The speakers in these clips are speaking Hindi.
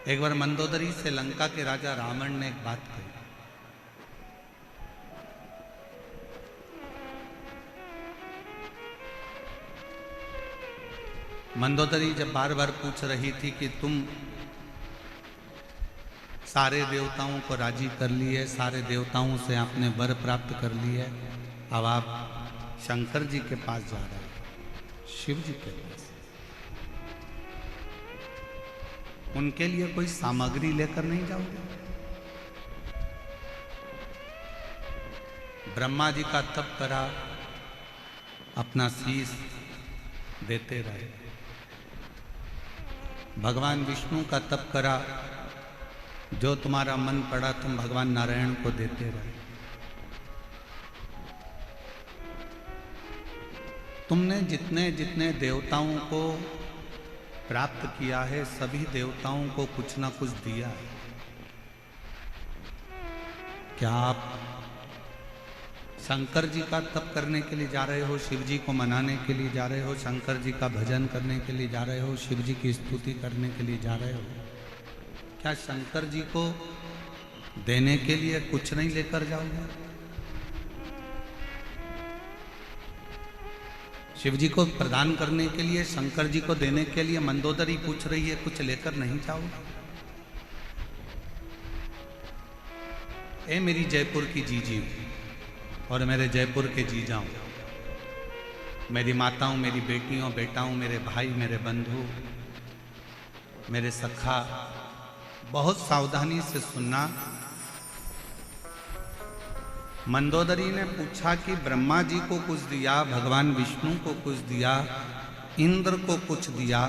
एक बार मंदोदरी से लंका के राजा रावण ने एक बात कही। मंदोदरी जब बार बार पूछ रही थी कि तुम सारे देवताओं को राजी कर लिए, सारे देवताओं से आपने वर प्राप्त कर लिए, अब आप शंकर जी के पास जा रहे हैं, शिव जी के पास, उनके लिए कोई सामग्री लेकर नहीं जाओगे? ब्रह्मा जी का तप करा, अपना शीश देते रहे। भगवान विष्णु का तप करा, जो तुम्हारा मन पड़ा तुम भगवान नारायण को देते रहे। तुमने जितने जितने देवताओं को प्राप्त किया है, सभी देवताओं को कुछ ना कुछ दिया है। क्या आप शंकर जी का तप करने के लिए जा रहे हो, शिव जी को मनाने के लिए जा रहे हो, शंकर जी का भजन करने के लिए जा रहे हो, शिव जी की स्तुति करने के लिए जा रहे हो? क्या शंकर जी को देने के लिए कुछ नहीं लेकर जाओगे? शिव जी को प्रदान करने के लिए, शंकर जी को देने के लिए मंदोदरी पूछ रही है, कुछ लेकर नहीं जाओगे? ए मेरी जयपुर की जीजी और मेरे जयपुर के जीजाओं, मेरी माताओं, मेरी बेटियों, बेटाओं, मेरे भाई, मेरे बंधु, मेरे सखा, बहुत सावधानी से सुनना। मंदोदरी ने पूछा कि ब्रह्मा जी को कुछ दिया, भगवान विष्णु को कुछ दिया, इंद्र को कुछ दिया,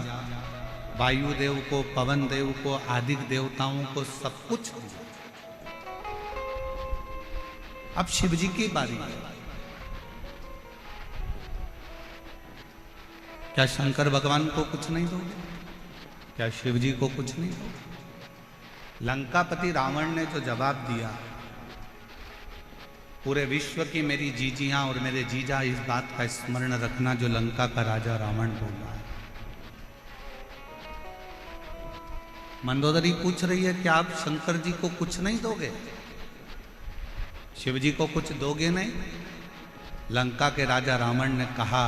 वायुदेव को, पवन देव को, आदि देवताओं को सब कुछ दिया। अब शिव जी की बारी है। क्या शंकर भगवान को कुछ नहीं दोगे? क्या शिव जी को कुछ नहीं दोगे? लंकापति रावण ने जो जवाब दिया, पूरे विश्व की मेरी जीजियां और मेरे जीजा इस बात का स्मरण रखना जो लंका का राजा रावण बोला है। मंदोदरी पूछ रही है कि आप शंकर जी को कुछ नहीं दोगे, शिव जी को कुछ दोगे नहीं? लंका के राजा रावण ने कहा,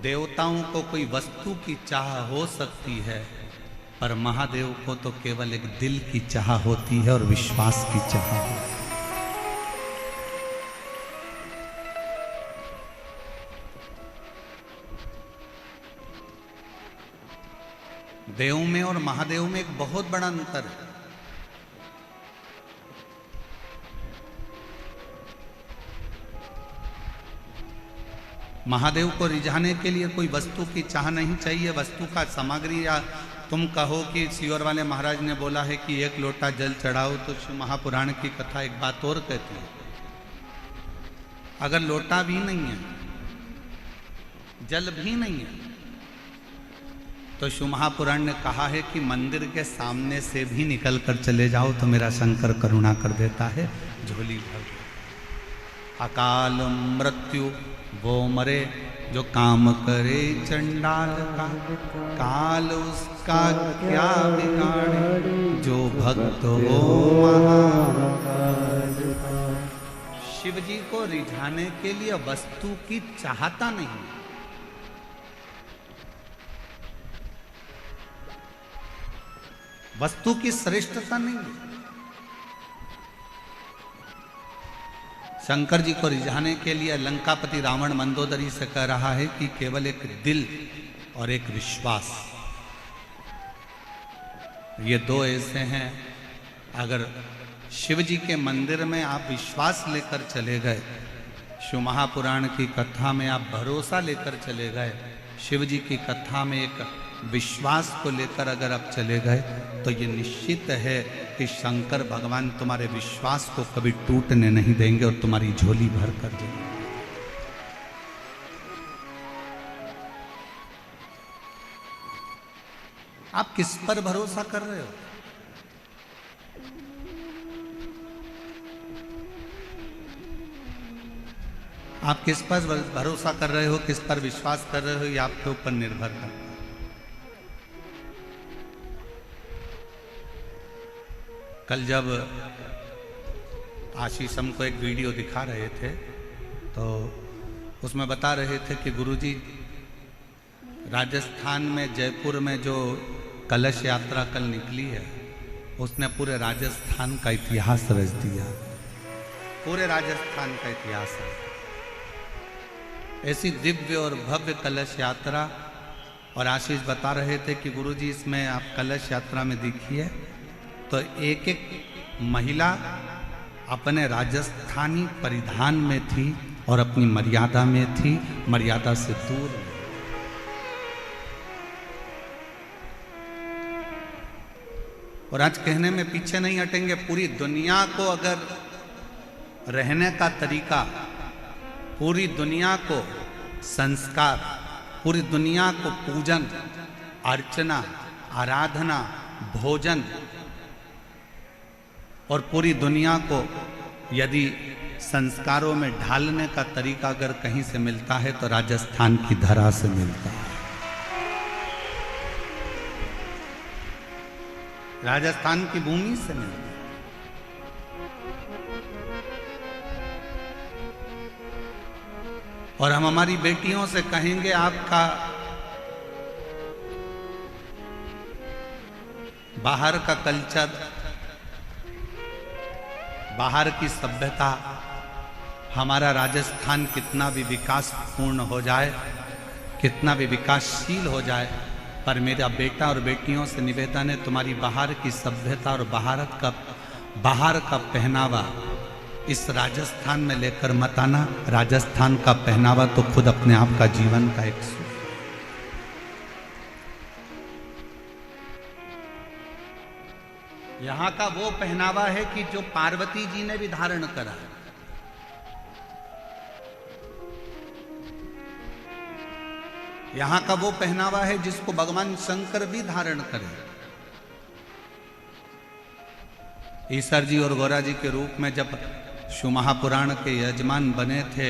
देवताओं को कोई वस्तु की चाह हो सकती है, पर महादेव को तो केवल एक दिल की चाह होती है और विश्वास की चाह है। देव में और महादेव में एक बहुत बड़ा अंतर है। महादेव को रिझाने के लिए कोई वस्तु की चाह नहीं चाहिए, वस्तु का सामग्री। या तुम कहो कि सीवर वाले महाराज ने बोला है कि एक लोटा जल चढ़ाओ, तो शिव महापुराण की कथा एक बात और कहती है, अगर लोटा भी नहीं है, जल भी नहीं है, तो शिव महापुराण ने कहा है कि मंदिर के सामने से भी निकल कर चले जाओ तो मेरा शंकर करुणा कर देता है, झोली भर। अकाल मृत्यु वो मरे जो काम करे चंडाल का, काल उसका क्या बिगाड़े जो भक्त हो महाकाल। शिव जी को रिझाने के लिए वस्तु की चाहता नहीं, वस्तु की श्रेष्ठता नहीं। शंकर जी को रिझाने के लिए लंकापति रावण मंदोदरी से कह रहा है कि केवल एक दिल और एक विश्वास, ये दो ऐसे हैं। अगर शिव जी के मंदिर में आप विश्वास लेकर चले गए, शिव महापुराण की कथा में आप भरोसा लेकर चले गए, शिव जी की कथा में एक विश्वास को लेकर अगर आप चले गए, तो ये निश्चित है कि शंकर भगवान तुम्हारे विश्वास को कभी टूटने नहीं देंगे और तुम्हारी झोली भर कर देंगे। आप किस पर भरोसा कर रहे हो? आप किस पर भरोसा कर रहे हो, किस पर विश्वास कर रहे हो, ये आपके ऊपर निर्भर करता है। कल जब आशीष हमको एक वीडियो दिखा रहे थे तो उसमें बता रहे थे कि गुरुजी राजस्थान में जयपुर में जो कलश यात्रा कल निकली है उसने पूरे राजस्थान का इतिहास रच दिया, पूरे राजस्थान का इतिहास है। ऐसी दिव्य और भव्य कलश यात्रा। और आशीष बता रहे थे कि गुरुजी इसमें आप कलश यात्रा में देखिए तो एक एक महिला अपने राजस्थानी परिधान में थी और अपनी मर्यादा में थी, मर्यादा से दूर। और आज कहने में पीछे नहीं हटेंगे, पूरी दुनिया को अगर रहने का तरीका, पूरी दुनिया को संस्कार, पूरी दुनिया को पूजन, अर्चना, आराधना, भोजन और पूरी दुनिया को यदि संस्कारों में ढालने का तरीका अगर कहीं से मिलता है तो राजस्थान की धरा से मिलता है। राजस्थान की भूमि से मिलता है। और हम हमारी बेटियों से कहेंगे आपका बाहर का कल्चर, बाहर की सभ्यता, हमारा राजस्थान कितना भी विकासपूर्ण हो जाए, कितना भी विकासशील हो जाए, पर मेरा बेटा और बेटियों से निवेदन है तुम्हारी बाहर की सभ्यता और बाहर का पहनावा इस राजस्थान में लेकर मत आना। राजस्थान का पहनावा तो खुद अपने आप का जीवन का एक सुख। यहां का वो पहनावा है कि जो पार्वती जी ने भी धारण करा। यहां का वो पहनावा है जिसको भगवान शंकर भी धारण करे। ईश्वर जी और गौरा जी के रूप में जब शिव महापुराण के यजमान बने थे,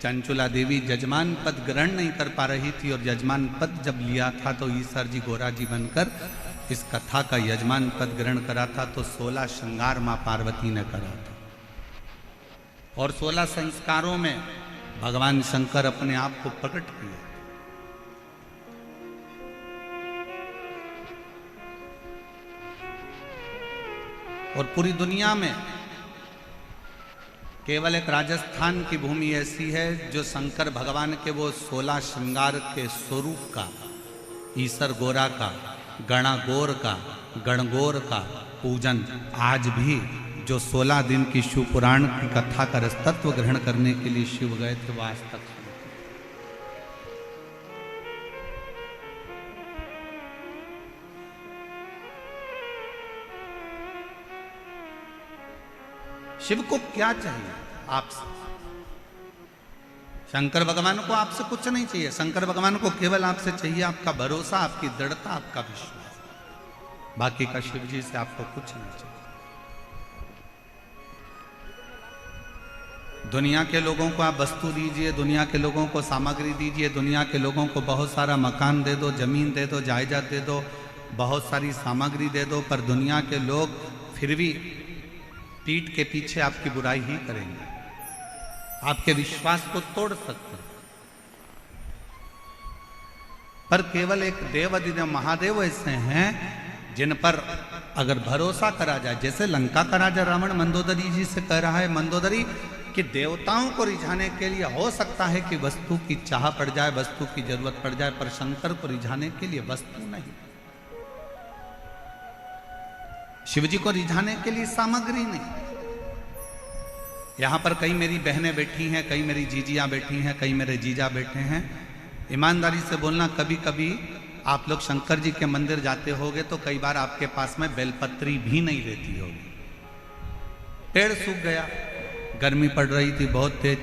चंचुला देवी यजमान पद ग्रहण नहीं कर पा रही थी और यजमान पद जब लिया था तो ईश्वर जी गौरा जी बनकर इस कथा का यजमान पद ग्रहण करा था। तो 16 श्रृंगार मां पार्वती ने करा था और 16 संस्कारों में भगवान शंकर अपने आप को प्रकट किया। और पूरी दुनिया में केवल एक राजस्थान की भूमि ऐसी है जो शंकर भगवान के वो 16 श्रृंगार के स्वरूप का, ईसर गोरा का, गणागोर का, गणगोर का पूजन आज भी जो 16 दिन की शिव पुराण की कथा का रसतत्व ग्रहण करने के लिए शिव गए थे वो आज तक। शिव को क्या चाहिए आपसे? शंकर भगवान को आपसे कुछ नहीं चाहिए। शंकर भगवान को केवल आपसे चाहिए आपका भरोसा, आपकी दृढ़ता, आपका विश्वास। बाकी का शिव जी से आपको कुछ नहीं चाहिए। दुनिया के लोगों को आप वस्तु दीजिए, दुनिया के लोगों को सामग्री दीजिए, दुनिया के लोगों को बहुत सारा मकान दे दो, जमीन दे दो, जायदाद दे दो, बहुत सारी सामग्री दे दो, पर दुनिया के लोग फिर भी पीठ के पीछे आपकी बुराई ही करेंगे, आपके विश्वास को तोड़ सकते हैं। पर केवल एक देवाधिदेव महादेव ऐसे हैं जिन पर अगर भरोसा करा जाए, जैसे लंका का राजा रावण मंदोदरी जी से कह रहा है, मंदोदरी कि देवताओं को रिझाने के लिए हो सकता है कि वस्तु की चाह पड़ जाए, वस्तु की जरूरत पड़ जाए, पर शंकर को रिझाने के लिए वस्तु नहीं, शिव जी को रिझाने के लिए सामग्री नहीं। यहां पर कई मेरी बहनें बैठी हैं, कई मेरी जीजियां बैठी हैं, कई मेरे जीजा बैठे हैं। ईमानदारी से बोलना, कभी कभी आप लोग शंकर जी के मंदिर जाते होगे तो कई बार आपके पास में बेलपत्री भी नहीं रहती होगी। पेड़ सूख गया, गर्मी पड़ रही थी बहुत तेज,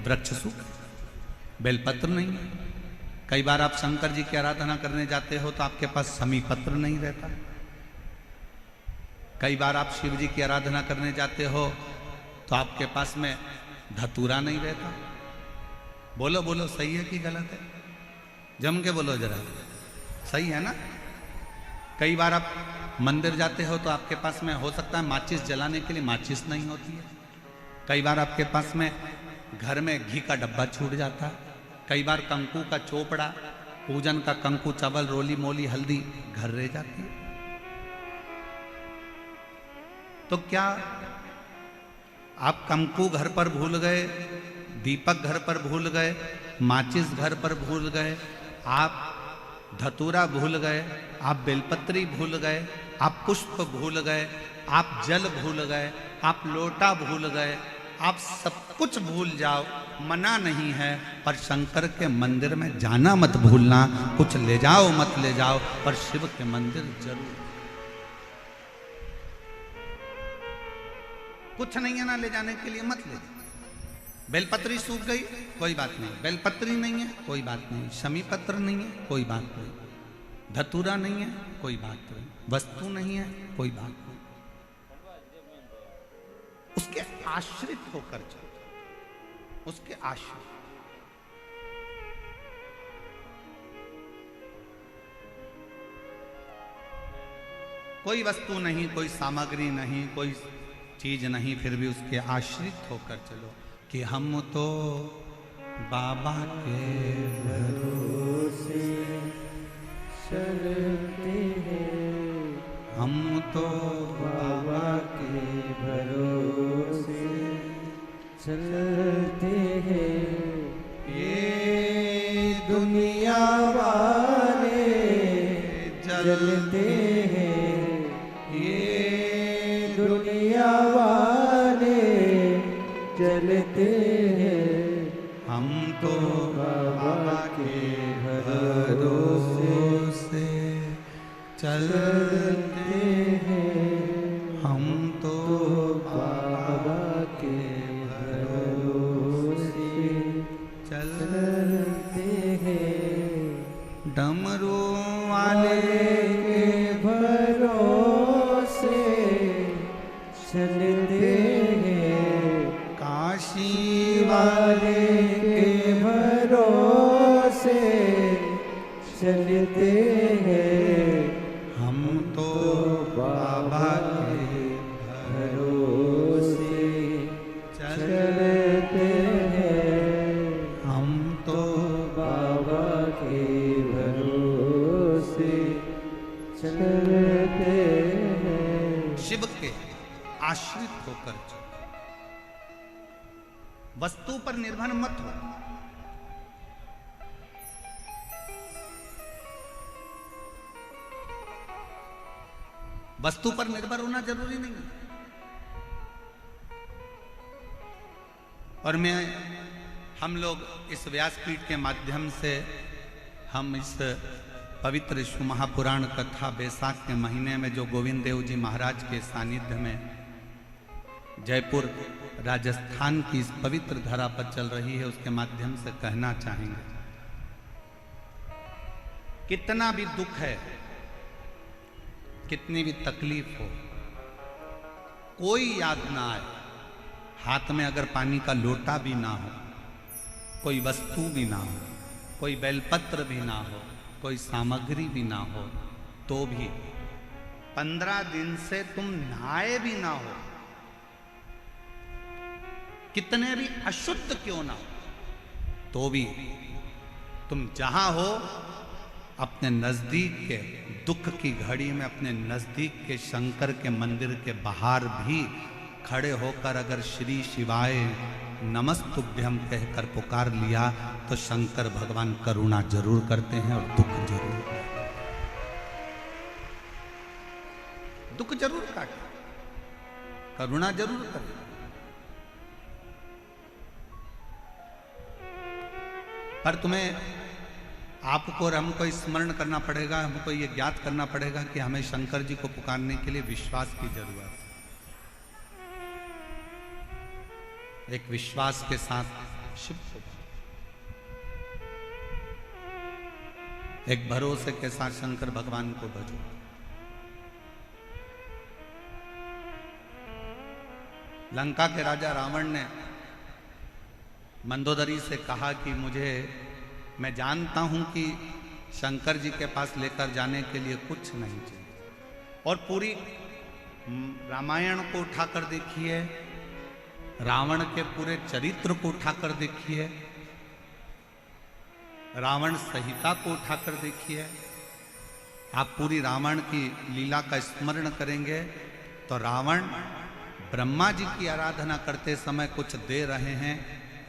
वृक्ष सूख, बेलपत्र नहीं। कई बार आप शंकर जी की आराधना करने जाते हो तो आपके पास समी पत्र नहीं रहता। कई बार आप शिव जी की आराधना करने जाते हो तो आपके पास में धतूरा नहीं रहता। बोलो बोलो, सही है कि गलत है? जम के बोलो जरा, सही है ना? कई बार आप मंदिर जाते हो तो आपके पास में हो सकता है माचिस जलाने के लिए माचिस नहीं होती है। कई बार आपके पास में घर में घी का डब्बा छूट जाता है। कई बार कंकु का चोपड़ा, पूजन का कंकु, चावल, रोली मोली, हल्दी घर रह जाती है। तो क्या आप कंकु घर पर भूल गए, दीपक घर पर भूल गए, माचिस घर पर भूल गए, आप धतूरा भूल गए, आप बेलपत्री भूल गए, आप पुष्प भूल गए, आप जल भूल गए, आप लोटा भूल गए, आप सब कुछ भूल जाओ, मना नहीं है, पर शंकर के मंदिर में जाना मत भूलना। कुछ ले जाओ मत ले जाओ, पर शिव के मंदिर जरूर। कुछ नहीं है ना ले जाने के लिए, मत ले जाओ। बेलपत्री सूख गई कोई बात नहीं, बेलपत्री नहीं है कोई बात नहीं, शमी पत्र नहीं है कोई बात नहीं, धतूरा नहीं है कोई बात नहीं, वस्तु नहीं है कोई बात नहीं, उसके आश्रित होकर चलो, उसके आश्रित। कोई वस्तु नहीं, कोई सामग्री नहीं, कोई चीज नहीं, फिर भी उसके आश्रित होकर चलो कि हम तो बाबा के भरोसे चलते हैं, हम तो बाबा के भरोसे चलते हैं, ये दुनिया वाले जलते हैं, ये दुनिया वाले चलते हैं, हम तो बाबा के भरोसे चलते हैं, हम तो बाबा के भरोसे चलते हैं, डमरू वाले के भरोसे चलते हैं, काशी वाले के भरोसे चलते हैं, हम तो बाबा के भरोसे चलते हैं, हम तो बाबा के भरोसे चलते हैं। शिव के आश्रित होकर चलो, वस्तु पर निर्भर मत हो। वस्तु पर निर्भर होना जरूरी नहीं है। और हम लोग इस व्यासपीठ के माध्यम से हम इस पवित्र शिव महापुराण कथा बैसाख के महीने में जो गोविंद देव जी महाराज के सानिध्य में जयपुर राजस्थान की इस पवित्र धरा पर चल रही है, उसके माध्यम से कहना चाहेंगे, कितना भी दुख है, कितनी भी तकलीफ हो, कोई याद ना आए, हाथ में अगर पानी का लोटा भी ना हो, कोई वस्तु भी ना हो, कोई बेलपत्र भी ना हो, कोई सामग्री भी ना हो, तो भी 15 दिन से तुम नहाए भी ना हो, कितने भी अशुद्ध क्यों ना हो, तो भी तुम जहां हो अपने नजदीक के दुख की घड़ी में अपने नजदीक के शंकर के मंदिर के बाहर भी खड़े होकर अगर श्री शिवाय नमस्तुभ्यम कहकर पुकार लिया तो शंकर भगवान करुणा जरूर करते हैं और दुख जरूर, दुख जरूर काटे, करुणा जरूर करे। पर तुम्हें, आपको और हमको स्मरण करना पड़ेगा, हमको ये ज्ञात करना पड़ेगा कि हमें शंकर जी को पुकारने के लिए विश्वास की जरूरत है। एक विश्वास के साथ शिव को, एक भरोसे के साथ शंकर भगवान को भजो। लंका के राजा रावण ने मंदोदरी से कहा कि मैं जानता हूं कि शंकर जी के पास लेकर जाने के लिए कुछ नहीं चाहिए, और पूरी रामायण को उठाकर देखिए, रावण के पूरे चरित्र को उठाकर देखिए, रावण संहिता को उठाकर देखिए। आप पूरी रावण की लीला का स्मरण करेंगे तो रावण ब्रह्मा जी की आराधना करते समय कुछ दे रहे हैं,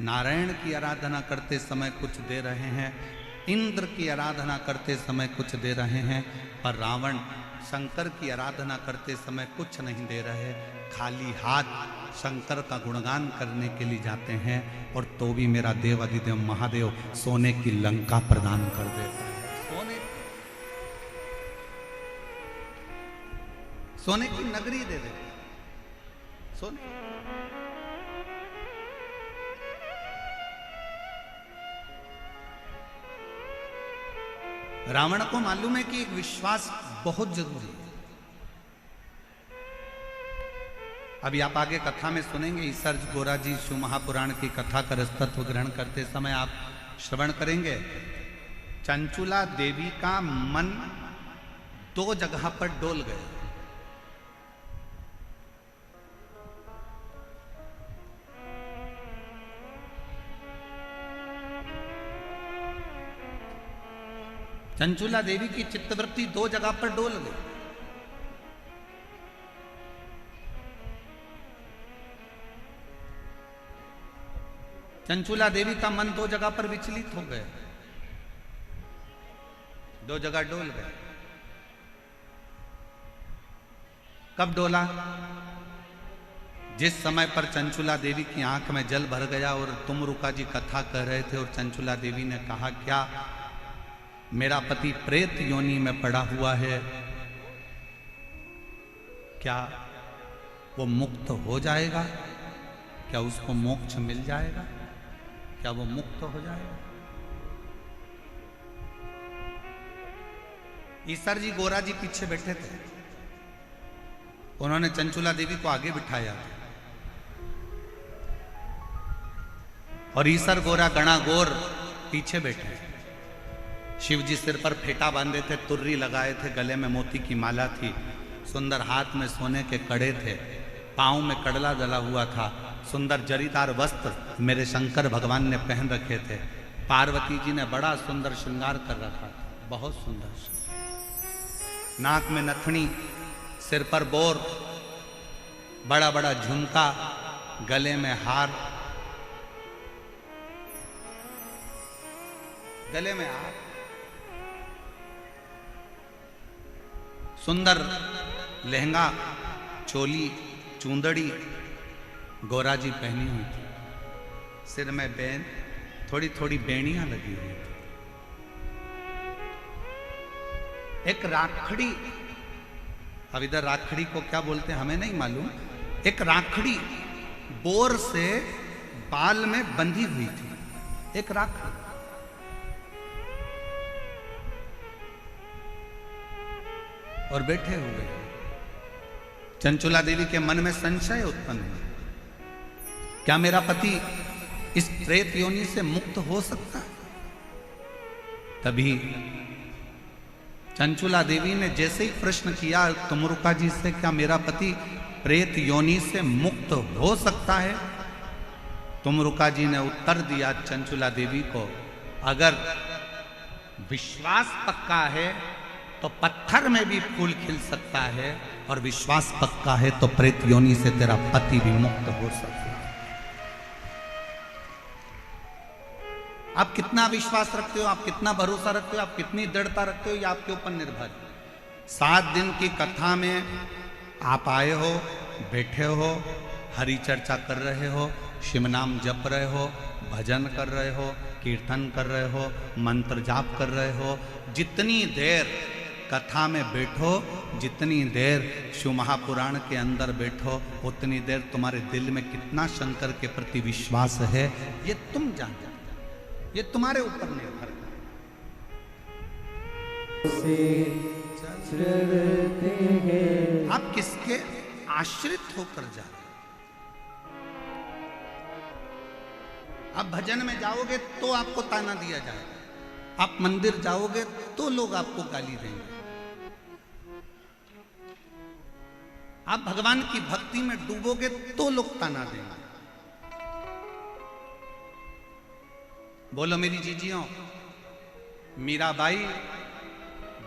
नारायण की आराधना करते समय कुछ दे रहे हैं, इंद्र की आराधना करते समय कुछ दे रहे हैं, पर रावण शंकर की आराधना करते समय कुछ नहीं दे रहे, खाली हाथ शंकर का गुणगान करने के लिए जाते हैं, और तो भी मेरा देव अधिदेव महादेव सोने की लंका प्रदान कर देता है, सोने की नगरी दे देता है, सोने। रावण को मालूम है कि एक विश्वास बहुत जरूरी है। अभी आप आगे कथा में सुनेंगे, ईसर्ज गोरा जी शिव महापुराण की कथा का रसतत्व ग्रहण करते समय आप श्रवण करेंगे। चंचुला देवी का मन दो जगह पर डोल गया। चंचुला देवी की चित्तवृत्ति दो जगह पर डोल गई। चंचुला देवी का मन दो जगह पर विचलित हो गया, दो जगह डोल गए। कब डोला? जिस समय पर चंचुला देवी की आंख में जल भर गया और तुमरुका जी कथा कह रहे थे और चंचुला देवी ने कहा, क्या मेरा पति प्रेत योनि में पड़ा हुआ है, क्या वो मुक्त हो जाएगा? क्या उसको मोक्ष मिल जाएगा? क्या वो मुक्त हो जाएगा? ईसर जी गोरा जी पीछे बैठे थे, उन्होंने चंचुला देवी को आगे बिठाया और ईसर गोरा गणा गोर पीछे बैठे। शिव जी सिर पर फेटा बांधे थे, तुर्री लगाए थे, गले में मोती की माला थी, सुंदर हाथ में सोने के कड़े थे, पांव में कडला डला हुआ था, सुंदर जरीदार वस्त्र मेरे शंकर भगवान ने पहन रखे थे। पार्वती जी ने बड़ा सुंदर श्रृंगार कर रखा था, बहुत सुंदर। नाक में नथनी, सिर पर बोर, बड़ा बड़ा झुमका, गले में हार, गले में हार, सुंदर लहंगा, चोली, चूंदड़ी गोरा जी पहनी हुई थी, सिर में बैन, थोड़ी थोड़ी बेड़ियां लगी हुई थी। एक राखड़ी, अब इधर राखड़ी को क्या बोलते हैं हमें नहीं मालूम, एक राखड़ी बोर से बाल में बंधी हुई थी, एक राखड़ी। और बैठे हुए चंचुला देवी के मन में संशय उत्पन्न हुआ, क्या मेरा पति इस प्रेत योनि से मुक्त हो सकता है? तभी चंचुला देवी ने जैसे ही प्रश्न किया तुमरुका जी से, क्या मेरा पति प्रेत योनि से मुक्त हो सकता है? तुमरुका जी ने उत्तर दिया चंचुला देवी को, अगर विश्वास पक्का है तो पत्थर में भी फूल खिल सकता है, और विश्वास पक्का है तो प्रेत योनि से तेरा पति भी मुक्त हो सकता है। आप कितना विश्वास रखते हो, आप कितना भरोसा रखते हो, आप कितनी दृढ़ता रखते हो, ये आपके ऊपर निर्भर है। 7 दिन की कथा में आप आए हो, बैठे हो, हरि चर्चा कर रहे हो, शिव नाम जप रहे हो, भजन कर रहे हो, कीर्तन कर रहे हो, मंत्र जाप कर रहे हो, जितनी देर कथा में बैठो, जितनी देर शिव महापुराण के अंदर बैठो, उतनी देर तुम्हारे दिल में कितना शंकर के प्रति विश्वास है ये तुम जानते हो, ये तुम्हारे ऊपर निर्भर है। आप किसके आश्रित होकर जा रहे हो? आप भजन में जाओगे तो आपको ताना दिया जाएगा, आप मंदिर जाओगे तो लोग आपको गाली देंगे, आप भगवान की भक्ति में डूबोगे तो लोग ताना देंगे। बोलो मेरी जीजियों, मीराबाई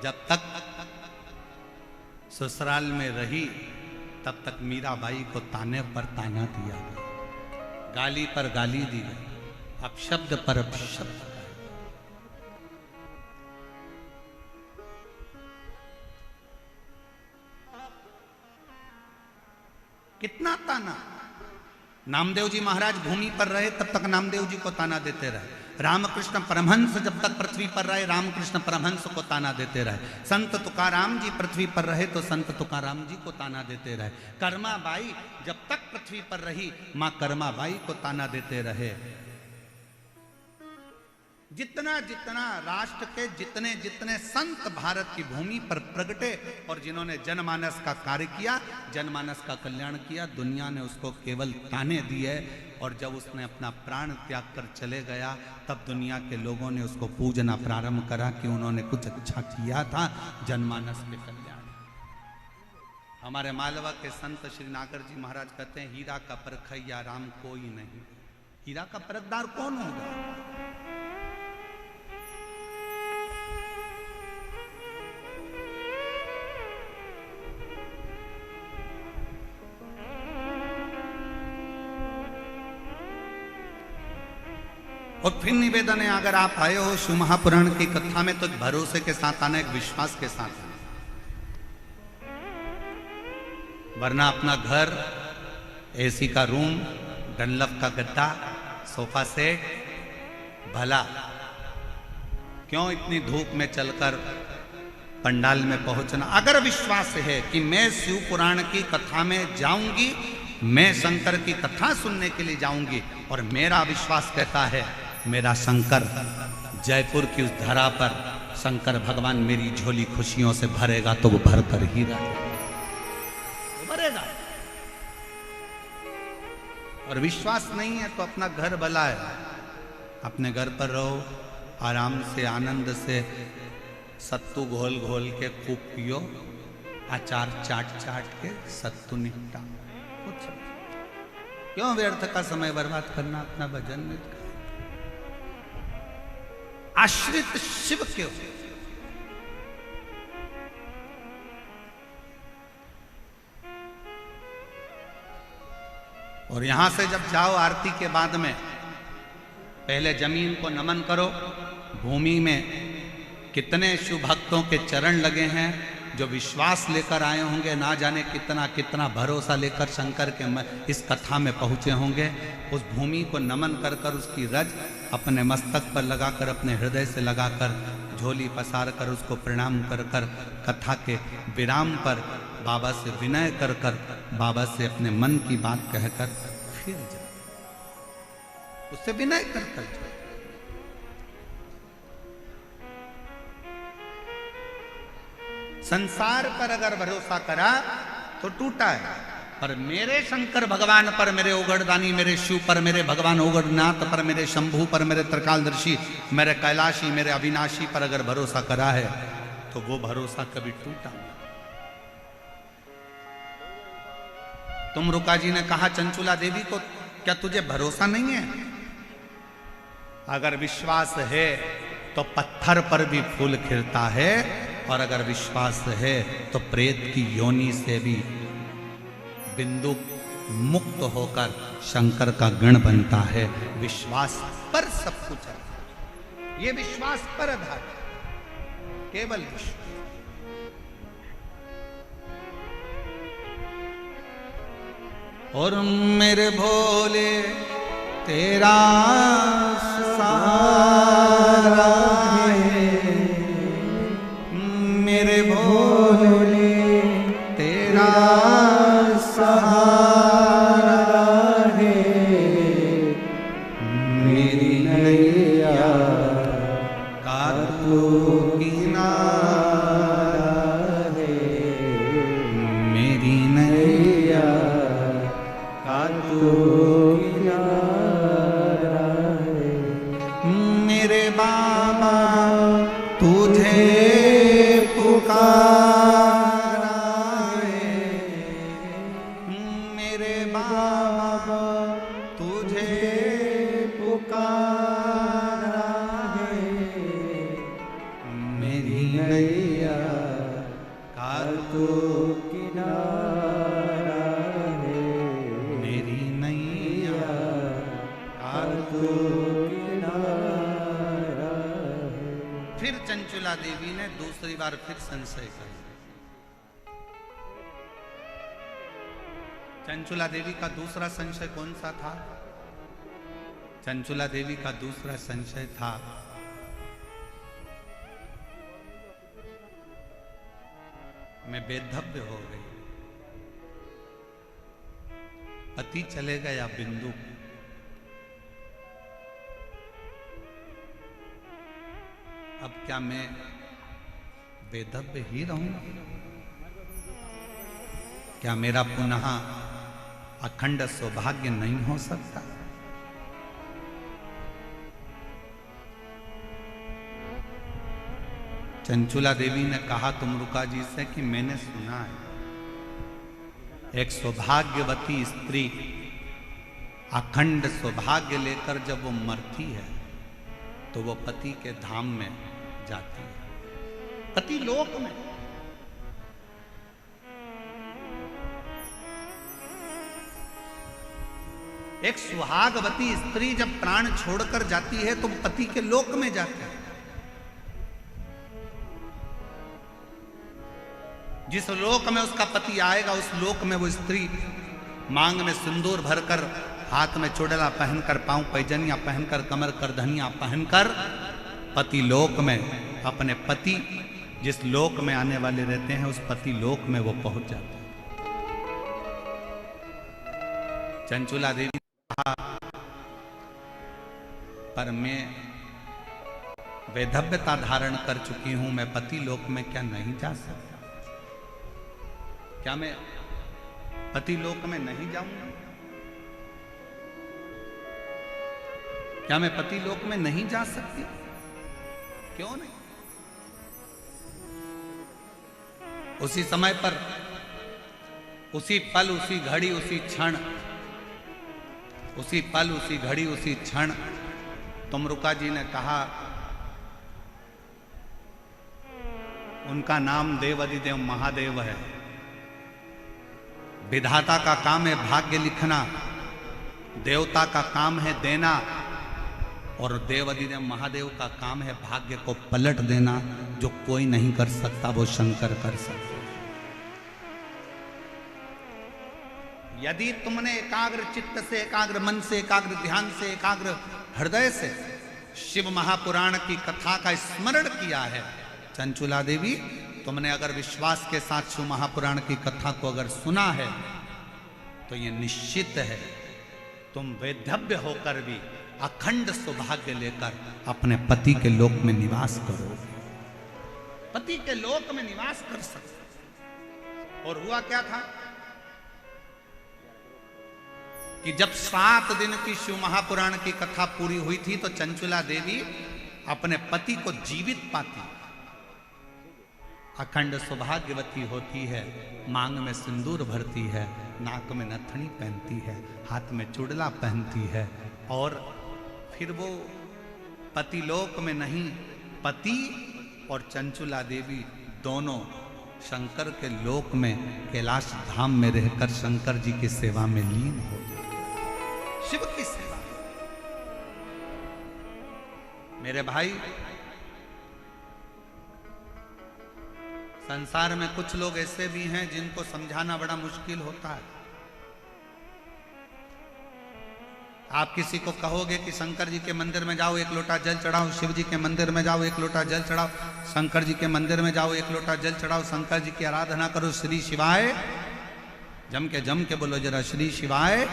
जब तक ससुराल में रही तब तक मीराबाई को ताने पर ताना दिया गया, गाली पर गाली दी गई, अपशब्द पर अपशब्द। कितना ताना। नामदेव जी महाराज भूमि पर रहे तब तक नामदेव जी को ताना देते रहे। रामकृष्ण परमहंस जब तक पृथ्वी पर रहे रामकृष्ण परमहंस को ताना देते रहे। संत तुकाराम जी पृथ्वी पर रहे तो संत तुकाराम जी को ताना देते रहे। कर्माबाई जब तक पृथ्वी पर रही मां कर्माबाई को ताना देते रहे। जितना जितना राष्ट्र के जितने जितने संत भारत की भूमि पर प्रगटे और जिन्होंने जनमानस का कार्य किया, जनमानस का कल्याण किया, दुनिया ने उसको केवल ताने दिए। और जब उसने अपना प्राण त्याग कर चले गया तब दुनिया के लोगों ने उसको पूजना प्रारंभ करा कि उन्होंने कुछ अच्छा किया था जनमानस के कल्याण। हमारे मालवा के संत श्री नागर जी महाराज कहते हैं, हीरा का परखैया राम कोई नहीं। हीरा का परखदार कौन होगा? और फिर निवेदन है, अगर आप आए हो शिव महापुराण की कथा में तो एक भरोसे के साथ आना, एक विश्वास के साथ आना, वरना अपना घर, एसी का रूम, डनलप का गद्दा, सोफा सेट, भला क्यों इतनी धूप में चलकर पंडाल में पहुंचना। अगर विश्वास है कि मैं शिव पुराण की कथा में जाऊंगी, मैं शंकर की कथा सुनने के लिए जाऊंगी, और मेरा विश्वास कहता है मेरा शंकर जयपुर की उस धरा पर शंकर भगवान मेरी झोली खुशियों से भरेगा तो वो भर कर ही रहेगा, भरेगा। और विश्वास नहीं है तो अपना घर भला है, अपने घर पर रहो, आराम से आनंद से सत्तू घोल घोल के खूब पियो, अचार चाट चाट के सत्तू निपटा। कुछ क्यों व्यर्थ का समय बर्बाद करना अपना भजन में? आश्रित शिव क्यों? और यहां से जब जाओ आरती के बाद में पहले जमीन को नमन करो। भूमि में कितने शिव भक्तों के चरण लगे हैं जो विश्वास लेकर आए होंगे, ना जाने कितना कितना भरोसा लेकर शंकर के इस कथा में पहुंचे होंगे। उस भूमि को नमन कर कर उसकी रज अपने मस्तक पर लगाकर, अपने हृदय से लगाकर, झोली पसार कर उसको प्रणाम कर कर, कथा के विराम पर बाबा से विनय कर कर, बाबा से अपने मन की बात कहकर फिर जाओ, उससे विनय कर कर जाओ। संसार पर अगर भरोसा करा तो टूटा है, पर मेरे शंकर भगवान पर, मेरे ओगड़दानी, मेरे शिव पर, मेरे भगवान ओगड़नाथ पर, मेरे शंभू पर, मेरे त्रिकालदर्शी, मेरे कैलाशी, मेरे अविनाशी पर अगर भरोसा करा है तो वो भरोसा कभी टूटा नहीं। तुम रुका जी ने कहा चंचुला देवी को, क्या तुझे भरोसा नहीं है? अगर विश्वास है तो पत्थर पर भी फूल खिलता है, और अगर विश्वास है तो प्रेत की योनि से भी बिंदु मुक्त होकर शंकर का गण बनता है। विश्वास पर सब कुछ है, ये विश्वास पर आधार, केवल विश्वास। और मेरे भोले तेरा सहारा है, मेरे भोले तेरा सहारा है, मेरी नैया का तू किनारा है, मेरी नैया का तू किनारा है। मेरे बाबा तुझे पुकारा है, नैया का तू किनारा है, मेरी नैया का तू किनारा है। फिर चंचुला देवी ने दूसरी बार फिर संशय कर। चंचुला देवी का दूसरा संशय कौन सा था? चंचुला देवी का दूसरा संशय था, मैं बेधव्य हो गई, पति चले गया बिंदु, अब क्या मैं बेधव्य ही रहूंगा? क्या मेरा पुनः अखंड सौभाग्य नहीं हो सकता? चंचुला देवी ने कहा तुमरुका जी से कि मैंने सुना है एक सौभाग्यवती स्त्री अखंड सौभाग्य लेकर जब वो मरती है तो वो पति के धाम में जाती है, पति लोक में। एक सुहागवती स्त्री जब प्राण छोड़कर जाती है तो पति के लोक में जाती है। जिस लोक में उसका पति आएगा उस लोक में वो स्त्री मांग में सिंदूर भरकर, हाथ में चोड़ला पहनकर, पांव पैजनिया पहनकर, कमर करधनिया पहनकर पति लोक में अपने पति जिस लोक में आने वाले रहते हैं उस पति लोक में वो पहुंच जाते हैं। चंचुला देवी ने कहा पर मैं वैधव्यता धारण कर चुकी हूं, मैं पति लोक में क्या नहीं जा सकता? क्या मैं पति लोक में नहीं जाऊंगा? क्या मैं पति लोक में नहीं जा सकती? क्यों नहीं? उसी समय पर, उसी पल, उसी घड़ी, उसी क्षण, उसी पल, उसी घड़ी, उसी क्षण तुमरुका जी ने कहा, उनका नाम देवाधिदेव महादेव है। विधाता का काम है भाग्य लिखना, देवता का काम है देना, और देवाधिदेव महादेव का काम है भाग्य को पलट देना। जो कोई नहीं कर सकता वो शंकर कर सकता। यदि तुमने एकाग्र चित्त से, एकाग्र मन से, एकाग्र ध्यान से, एकाग्र हृदय से शिव महापुराण की कथा का स्मरण किया है, चंचुला देवी तुमने अगर विश्वास के साथ शिव महापुराण की कथा को अगर सुना है तो ये निश्चित है तुम वैधव्य होकर भी अखंड सौभाग्य लेकर अपने पति के लोक में निवास करोगे, पति के लोक में निवास कर सकते। और हुआ क्या था कि जब 7 दिन की शिव महापुराण की कथा पूरी हुई थी तो चंचुला देवी अपने पति को जीवित पाती, अखंड सौभाग्यवती होती है, मांग में सिंदूर भरती है, नाक में नथनी पहनती है, हाथ में चूड़ला पहनती है, और फिर वो पतिलोक में नहीं, पति और चंचुला देवी दोनों शंकर के लोक में कैलाश धाम में रहकर शंकर जी की सेवा में लीन हो गए, शिव की सेवा। मेरे भाई, संसार में कुछ लोग ऐसे भी हैं जिनको समझाना बड़ा मुश्किल होता है। आप किसी को कहोगे कि शंकर जी के मंदिर में जाओ, एक लोटा जल चढ़ाओ, शिव जी के मंदिर में जाओ, एक लोटा जल चढ़ाओ, शंकर जी के मंदिर में जाओ, एक लोटा जल चढ़ाओ, शंकर जी की आराधना करो, श्री शिवाय जम के बोलो जरा, श्री शिवाय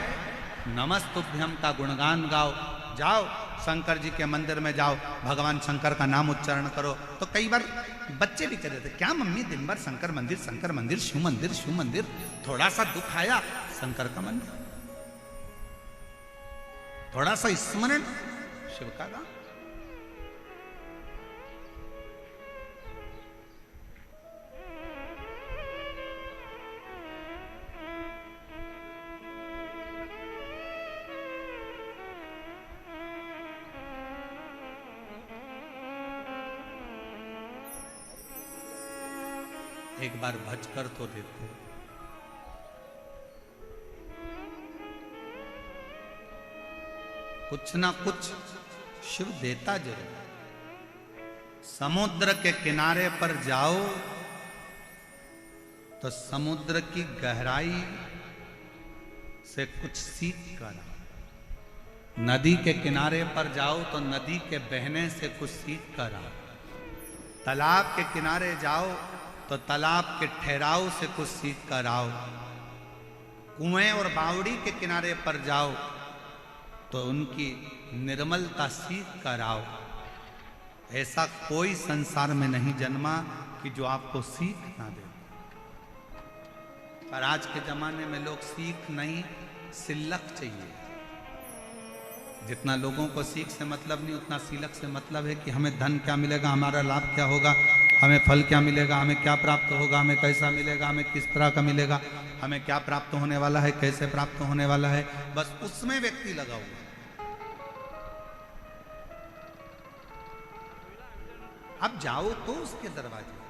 नमस्तुभ्यम का गुणगान गाओ, जाओ शंकर जी के मंदिर में जाओ, भगवान शंकर का नाम उच्चारण करो। तो कई बार बच्चे भी कह रहे थे, क्या मम्मी दिन भर शंकर मंदिर, शंकर मंदिर, शिव मंदिर, शिव मंदिर, थोड़ा सा दुख आया शंकर का मंदिर, थोड़ा सा स्मरण शिव का गान। एक बार भज कर तो देखो। कुछ ना कुछ शिव देता जरूर। समुद्र के किनारे पर जाओ तो समुद्र की गहराई से कुछ सीख कर आओ। नदी के किनारे पर जाओ तो नदी के बहने से कुछ सीख कर आओ। तालाब के किनारे जाओ तो तालाब के ठहराव से कुछ सीख कर आओ। कुएं और बावड़ी के किनारे पर जाओ तो उनकी निर्मलता सीख कर आओ। ऐसा कोई संसार में नहीं जन्मा कि जो आपको सीख ना दे। पर आज के जमाने में लोग सीख नहीं, सिलक चाहिए। जितना लोगों को सीख से मतलब नहीं, उतना सिलक से मतलब है कि हमें धन क्या मिलेगा, हमारा लाभ क्या होगा, हमें फल क्या मिलेगा, हमें क्या प्राप्त होगा, हमें कैसा मिलेगा, हमें किस तरह का मिलेगा, हमें क्या प्राप्त होने वाला है, कैसे प्राप्त होने वाला है, बस उसमें व्यक्ति लगा हुआ। अब जाओ तो उसके दरवाजे।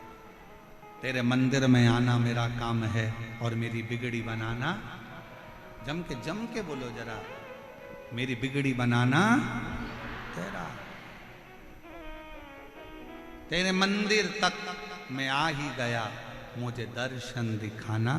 तेरे मंदिर में आना मेरा काम है और मेरी बिगड़ी बनाना। जम के बोलो जरा, मेरी बिगड़ी बनाना तेरा। तेरे मंदिर तक मैं आ ही गया, मुझे दर्शन दिखाना।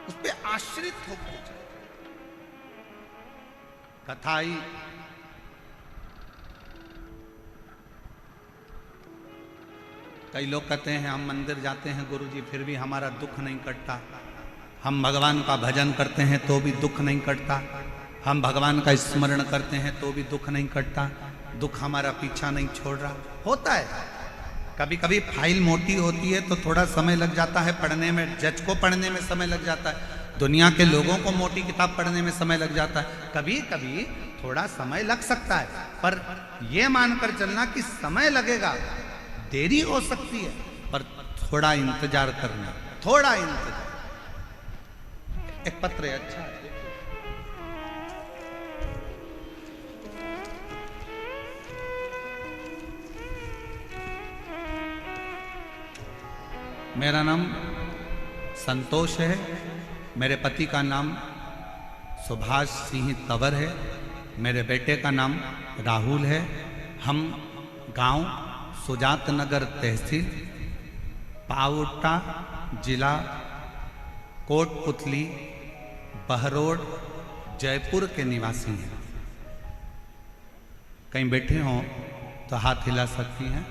उस पे आश्रित होकर चलो। कथा आई, कई लोग कहते हैं हम मंदिर जाते हैं गुरुजी फिर भी हमारा दुख नहीं कटता। हम भगवान का भजन करते हैं तो भी दुख नहीं कटता। हम भगवान का स्मरण करते हैं तो भी दुख नहीं कटता। दुख हमारा पीछा नहीं छोड़ रहा। होता है, कभी कभी फाइल मोटी होती है तो थोड़ा समय लग जाता है पढ़ने में। जज को पढ़ने में समय लग जाता है, दुनिया के लोगों को मोटी किताब पढ़ने में समय लग जाता है। कभी कभी थोड़ा समय लग सकता है, पर यह मानकर चलना कि समय लगेगा, देरी हो सकती है, पर थोड़ा इंतजार करना, थोड़ा इंतजार। एक पत्र है, अच्छा है। मेरा नाम संतोष है, मेरे पति का नाम सुभाष सिंह तंवर है, मेरे बेटे का नाम राहुल है। हम गांव सुजात नगर तहसील पावटा जिला कोटपुतली बहरोड जयपुर के निवासी हैं। कहीं बैठे हों तो हाथ हिला सकती हैं,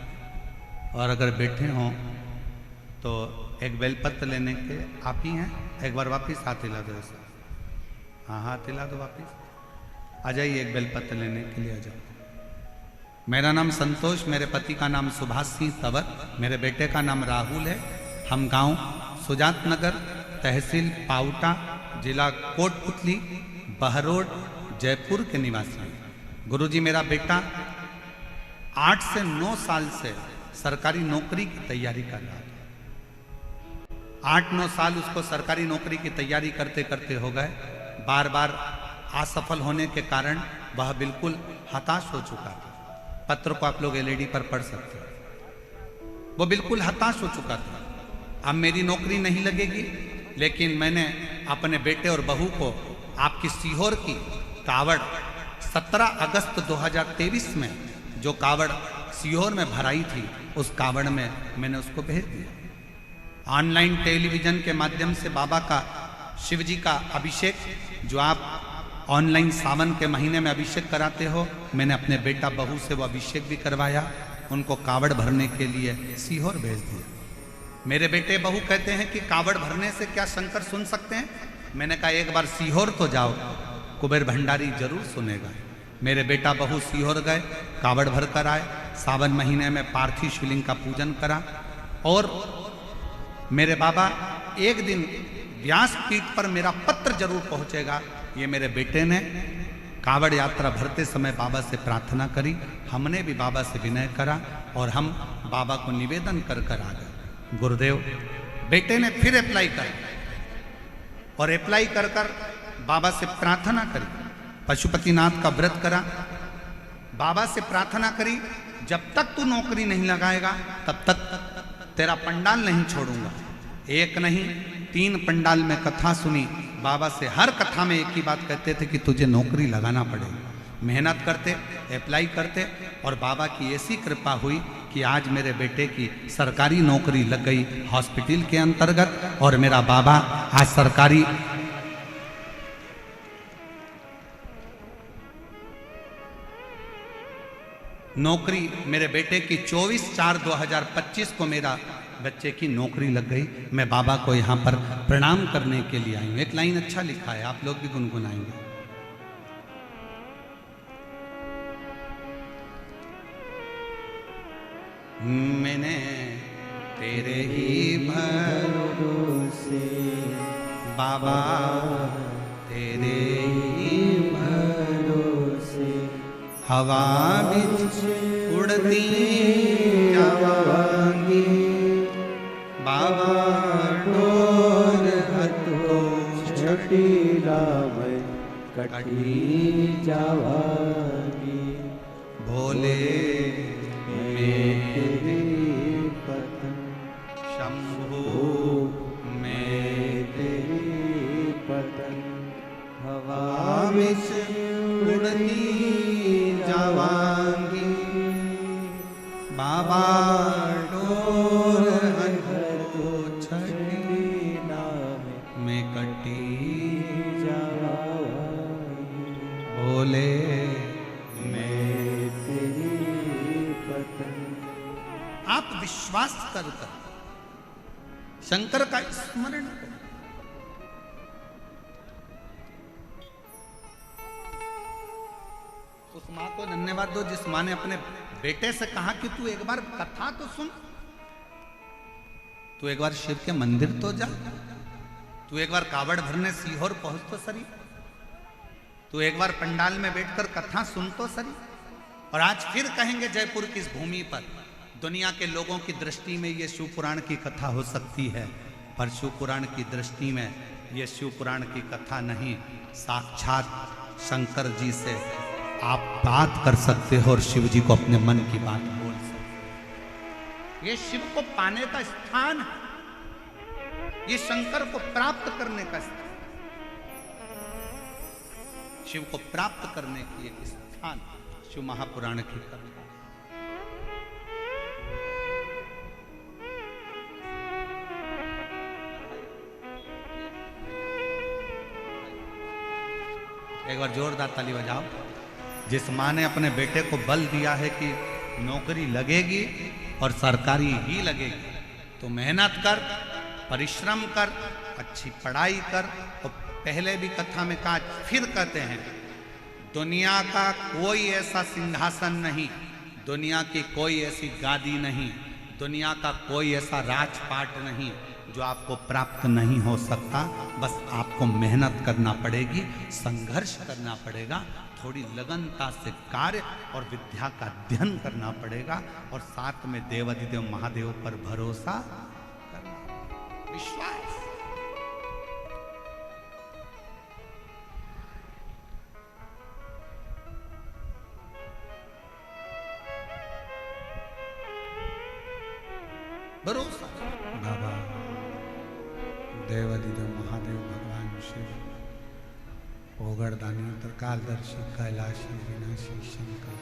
और अगर बैठे हों तो एक बेलपत्र लेने के आप ही हैं। एक बार वापस हाथ हिला दो ऐसा। हाँ, हाथ हिला दो वापस। आ जाइए, एक बेलपत्र लेने के लिए आ जाओ। मेरा नाम संतोष, मेरे पति का नाम सुभाष सिंह तंवर, मेरे बेटे का नाम राहुल है। हम गांव सुजात नगर तहसील पावटा जिला कोटपुतली बहरोड जयपुर के निवासी हैं। गुरुजी, मेरा बेटा 8 से 9 साल से सरकारी नौकरी की तैयारी कर रहा है। 8-9 साल उसको सरकारी नौकरी की तैयारी करते करते हो गए। बार बार असफल होने के कारण वह बिल्कुल हताश हो चुका था। पत्र को आप लोग एलईडी पर पढ़ सकते हैं। वो बिल्कुल हताश हो चुका था। अब मेरी नौकरी नहीं लगेगी, लेकिन मैंने अपने बेटे और बहू को आपकी सीहोर की कावड़ 17 अगस्त 2023 में जो कावड़ सीहोर में भराई थी, उस कावड़ में मैंने उसको भेज दिया। ऑनलाइन टेलीविजन के माध्यम से बाबा का, शिव जी का अभिषेक, जो आप ऑनलाइन सावन के महीने में अभिषेक कराते हो, मैंने अपने बेटा बहू से वो अभिषेक भी करवाया। उनको कावड़ भरने के लिए सीहोर भेज दिया। मेरे बेटे बहू कहते हैं कि कावड़ भरने से क्या शंकर सुन सकते हैं? मैंने कहा एक बार सीहोर तो जाओ, कुबेर भंडारी जरूर सुनेगा। मेरे बेटा बहू सीहोर गए, कावड़ भर कर आए। सावन महीने में पार्थिव शिवलिंग का पूजन करा। और मेरे बाबा, एक दिन व्यासपीठ पर मेरा पत्र जरूर पहुंचेगा। ये मेरे बेटे ने कावड़ यात्रा भरते समय बाबा से प्रार्थना करी। हमने भी बाबा से विनय करा और हम बाबा को निवेदन कर कर आ गए। गुरुदेव, बेटे ने फिर अप्लाई कर और अप्लाई कर कर बाबा से प्रार्थना करी। पशुपतिनाथ का व्रत करा, बाबा से प्रार्थना करी, जब तक तू नौकरी नहीं लगाएगा तब तक तेरा पंडाल नहीं छोड़ूंगा। एक नहीं 3 पंडाल में कथा सुनी। बाबा से हर कथा में एक ही बात कहते थे कि तुझे नौकरी लगाना पड़ेगा। मेहनत करते, अप्लाई करते और बाबा की ऐसी कृपा हुई कि आज मेरे बेटे की सरकारी नौकरी लग गई हॉस्पिटल के अंतर्गत। और मेरा बाबा आज सरकारी नौकरी, मेरे बेटे की 24/4/2025 को मेरा बच्चे की नौकरी लग गई। मैं बाबा को यहाँ पर प्रणाम करने के लिए आई हूँ। एक लाइन अच्छा लिखा है, आप लोग भी गुनगुनाएंगे। मैंने तेरे ही भरोसे बाबा, तेरे ही भरोसे हवा बिच उड़ती जावांगी। बाबा डोर हतो छटीला में कटी जावांगी। भोले मेरी पतन शंभु में तेरी पतन हवा बिच उड़ती जावांगी। बाबा डोर हतो छटीला में कटी जावांगी। भोले मैं तेरी पतन। आप विश्वास कर कर शंकर का स्मरण करो। उस मां को धन्यवाद दो जिस मां ने अपने बेटे से कहा कि तू एक बार कथा तो सुन, तू एक बार शिव के मंदिर तो जा, तू एक बार कावड़ भरने सीहोर पहुंच तो सरी, तू एक बार पंडाल में बैठकर कथा सुन तो सरी। और आज फिर कहेंगे जयपुर की इस भूमि पर दुनिया के लोगों की दृष्टि में ये शिव पुराण की कथा हो सकती है, पर शिव पुराण की दृष्टि में ये शिव पुराण की कथा नहीं, साक्षात शंकर जी से आप बात कर सकते हो और शिव जी को अपने मन की बात बोल सकते हो। ये शिव को पाने का स्थान है, ये शंकर को प्राप्त करने का स्थान, शिव को प्राप्त करने की एक स्थान शिव महापुराण की कथा। एक बार जोरदार ताली बजाओ। जिस माँ ने अपने बेटे को बल दिया है कि नौकरी लगेगी और सरकारी ही लगेगी, तो मेहनत कर, परिश्रम कर, अच्छी पढ़ाई कर। और पहले भी कथा में कहा, फिर कहते हैं, दुनिया का कोई ऐसा सिंहासन नहीं, दुनिया की कोई ऐसी गादी नहीं, दुनिया का कोई ऐसा राजपाट नहीं जो आपको प्राप्त नहीं हो सकता। बस आपको मेहनत करना पड़ेगी, संघर्ष करना पड़ेगा, थोड़ी लगनता से कार्य और विद्या का अध्ययन करना पड़ेगा, और साथ में देवाधिदेव महादेव पर भरोसा करना, विश्वास। भरोसा। बाबा देवाधिदेव महादेव भगवान शिव, ओगड़दानी त्रिकालदर्शी कैलाशी विनाशी शंकर,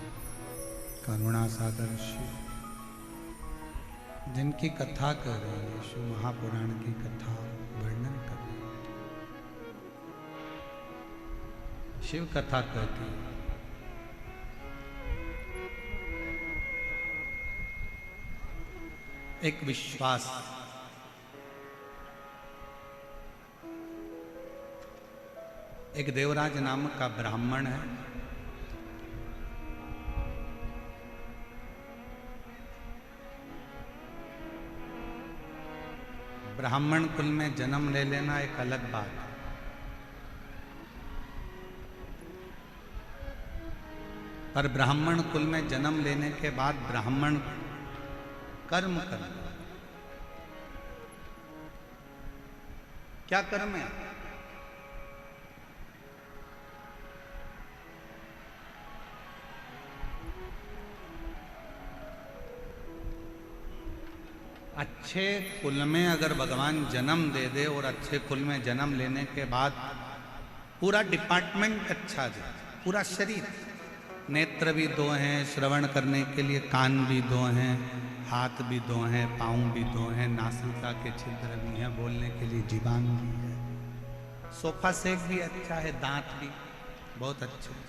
करुणा सागर शिव, जिनकी कथा कर रहे हैं, शिव महापुराण की कथा वर्णन कर रहे हैं, शिव कथा कहती है। एक विश्वास, एक देवराज नामक का ब्राह्मण है, ब्राह्मण कुल में जन्म ले लेना एक अलग बात है। पर ब्राह्मण कुल में जन्म लेने के बाद ब्राह्मण कर्म करना। क्या कर्म है? अच्छे कुल में अगर भगवान जन्म दे दे और अच्छे कुल में जन्म लेने के बाद पूरा डिपार्टमेंट अच्छा दे, पूरा शरीर, नेत्र भी दो हैं श्रवण करने के लिए, कान भी दो हैं, हाथ भी दो हैं, पाँव भी दो हैं, नासिका के छिद्र भी हैं, बोलने के लिए जीवान भी है, सोफा सेट भी अच्छा है, दांत भी बहुत अच्छे।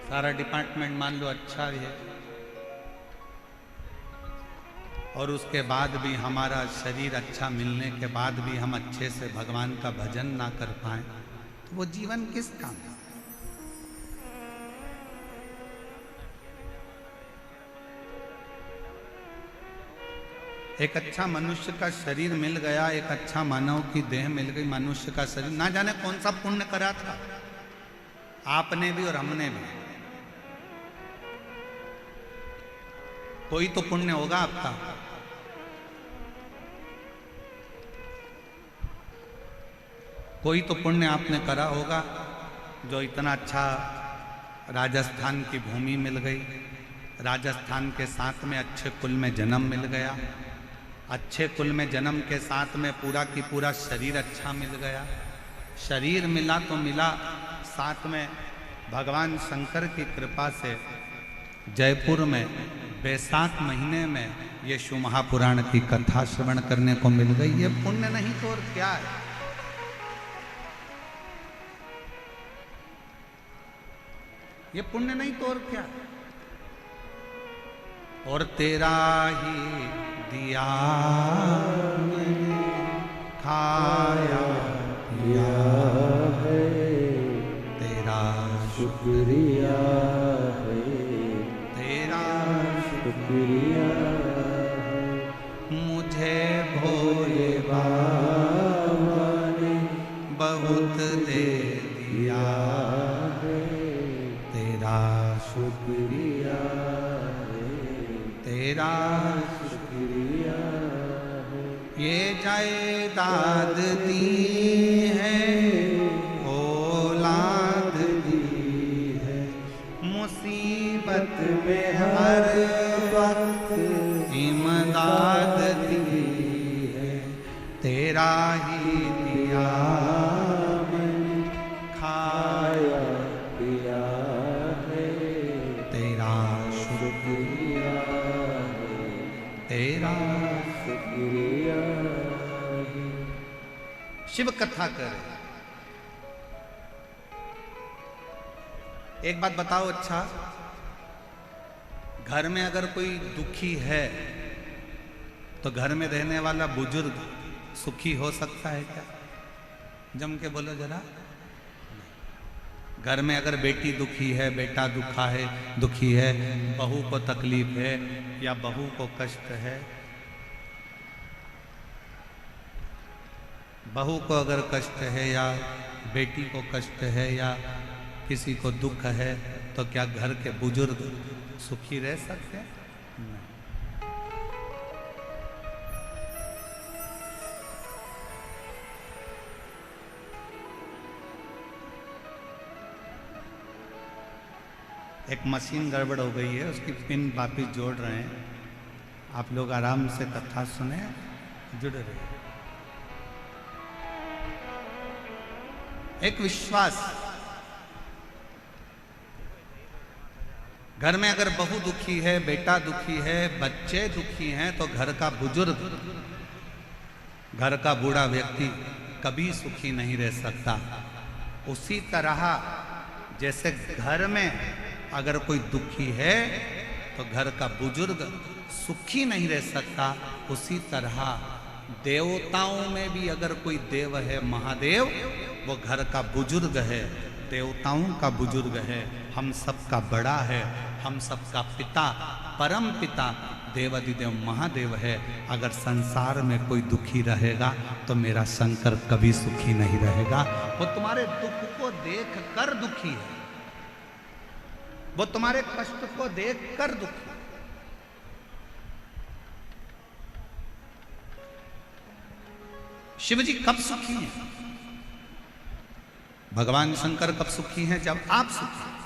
सारा डिपार्टमेंट मान लो अच्छा है, और उसके बाद भी हमारा शरीर अच्छा मिलने के बाद भी हम अच्छे से भगवान का भजन ना कर पाए तो वो जीवन किस काम का? एक अच्छा मनुष्य का शरीर मिल गया, एक अच्छा मानव की देह मिल गई, मनुष्य का शरीर, ना जाने कौन सा पुण्य करा था आपने भी और हमने भी। कोई तो पुण्य होगा आपका। कोई तो पुण्य आपने करा होगा, जो इतना अच्छा राजस्थान की भूमि मिल गई, राजस्थान के साथ में अच्छे कुल में जन्म मिल गया, अच्छे कुल में जन्म के साथ में पूरा की पूरा शरीर अच्छा मिल गया। शरीर मिला तो मिला, साथ में भगवान शंकर की कृपा से जयपुर में बैसाख महीने में ये शिव महापुराण की कथा श्रवण करने को मिल गई। ये पुण्य नहीं तो और क्या है? ये पुण्य नहीं तो और क्या? और तेरा ही दिया मैंने खाया या है, तेरा शुक्रिया है, तेरा शुक्रिया है, मुझे भोले बाबा ने बहुत दे दिया है, तेरा शुक्रिया है, तेरा शुक्रिया है। ये जायदाद दी है, औलाद दी है, मुसीबत में हर वक्त इमदाद दी है, तेरा ही दिया मैंने खाया पिया है, तेरा शुक्रिया है, तेरा। शुक्रिया है। शिव कथा करे। एक बात बताओ, अच्छा घर में अगर कोई दुखी है तो घर में रहने वाला बुजुर्ग सुखी हो सकता है क्या? जम के बोलो जरा। घर में अगर बेटी दुखी है, बेटा दुखी है, बहू को तकलीफ है या बहू को कष्ट है, बहू को अगर कष्ट है या बेटी को कष्ट है या किसी को दुख है, तो क्या घर के बुजुर्ग सुखी रह सकते हैं? नहीं। एक मशीन गड़बड़ हो गई है, उसकी पिन वापिस जोड़ रहे हैं। आप लोग आराम से कथा सुने, जुड़ रहे। एक विश्वास, घर में अगर बहू दुखी है, बेटा दुखी है, बच्चे दुखी हैं, तो घर का बुजुर्ग, घर का बूढ़ा व्यक्ति कभी सुखी नहीं रह सकता। उसी तरह जैसे घर में अगर कोई दुखी है तो घर का बुजुर्ग सुखी नहीं रह सकता, उसी तरह देवताओं में भी अगर कोई देव है, महादेव, वो घर का बुजुर्ग है, देवताओं का बुजुर्ग है, हम सबका बड़ा है, हम सबका पिता, परम पिता देवाधिदेव महादेव है। अगर संसार में कोई दुखी रहेगा तो मेरा शंकर कभी सुखी नहीं रहेगा। वो तुम्हारे दुख को देख कर दुखी है, वो तुम्हारे कष्ट को देख कर दुखी है। शिव जी कब सुखी हैं? भगवान शंकर कब सुखी हैं? जब आप सुखी हैं।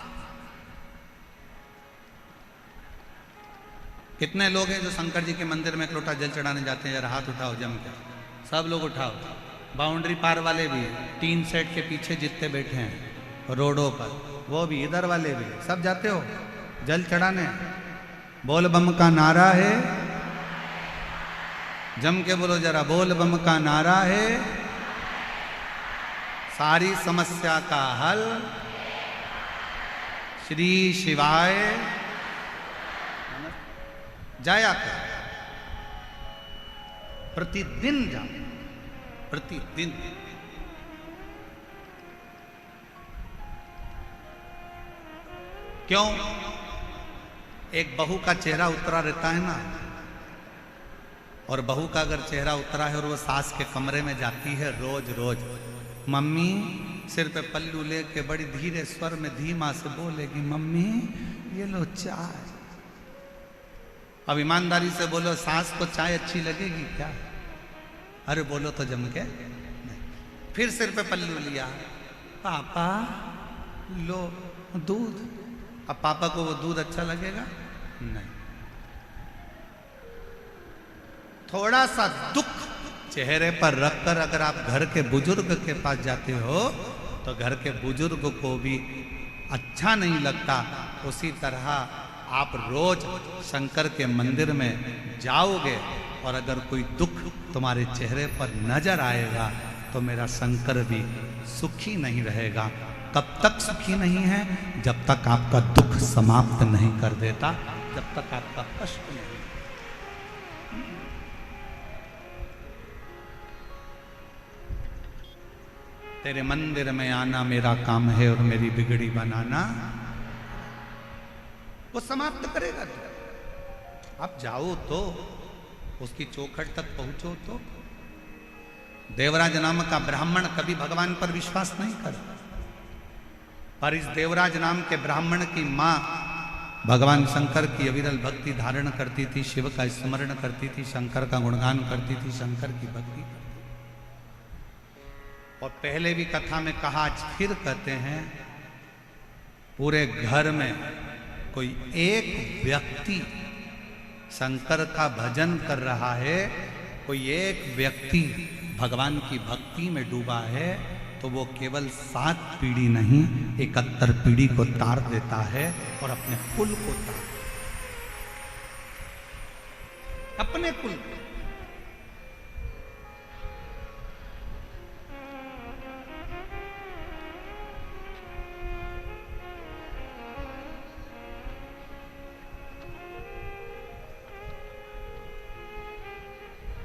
कितने लोग हैं जो शंकर जी के मंदिर में एक लोटा जल चढ़ाने जाते हैं? जरा हाथ उठाओ जम के, सब लोग उठाओ। बाउंड्री पार वाले भी, टीन सेट के पीछे जितने बैठे हैं रोडों पर, वो भी, इधर वाले भी, सब जाते हो जल चढ़ाने। बोल बम का नारा है, जम के बोलो जरा, बोल बम का नारा है, सारी समस्या का हल श्री शिवाय जाया कर। प्रतिदिन जाओ, प्रतिदिन। क्यों? एक बहू का चेहरा उतरा रहता है ना, और बहू का अगर चेहरा उतरा है और वो सास के कमरे में जाती है रोज रोज, मम्मी सिर पे पल्लू लेके बड़ी धीरे स्वर में धीमा से बोलेगी, मम्मी ये लो चाय। अब ईमानदारी से बोलो, सास को चाय अच्छी लगेगी क्या? अरे बोलो तो जम के। फिर सिर पे पल्लू लिया, पापा लो दूध। अब पापा को वो दूध अच्छा लगेगा? नहीं। थोड़ा सा दुख चेहरे पर रखकर अगर आप घर के बुजुर्ग के पास जाते हो तो घर के बुजुर्ग को भी अच्छा नहीं लगता। उसी तरह आप रोज शंकर के मंदिर में जाओगे और अगर कोई दुख तुम्हारे चेहरे पर नजर आएगा तो मेरा शंकर भी सुखी नहीं रहेगा। कब तक सुखी नहीं है? जब तक आपका दुख समाप्त नहीं कर देता, जब तक आपका कष्ट नहीं। तेरे मंदिर में आना मेरा काम है और मेरी बिगड़ी बनाना वो समाप्त करेगा। तो आप जाओ तो उसकी चौखट तक पहुंचो तो। देवराज नाम का ब्राह्मण कभी भगवान पर विश्वास नहीं कर, पर इस देवराज नाम के ब्राह्मण की मां भगवान शंकर की अविरल भक्ति धारण करती थी, शिव का स्मरण करती थी, शंकर का गुणगान करती थी, शंकर की भक्ति करती। और पहले भी कथा में कहा, आज फिर कहते हैं, पूरे घर में कोई एक व्यक्ति शंकर का भजन कर रहा है, कोई एक व्यक्ति भगवान की भक्ति में डूबा है, तो वो केवल 7 पीढ़ी नहीं 71 पीढ़ी को तार देता है और अपने कुल को तार, अपने कुल को।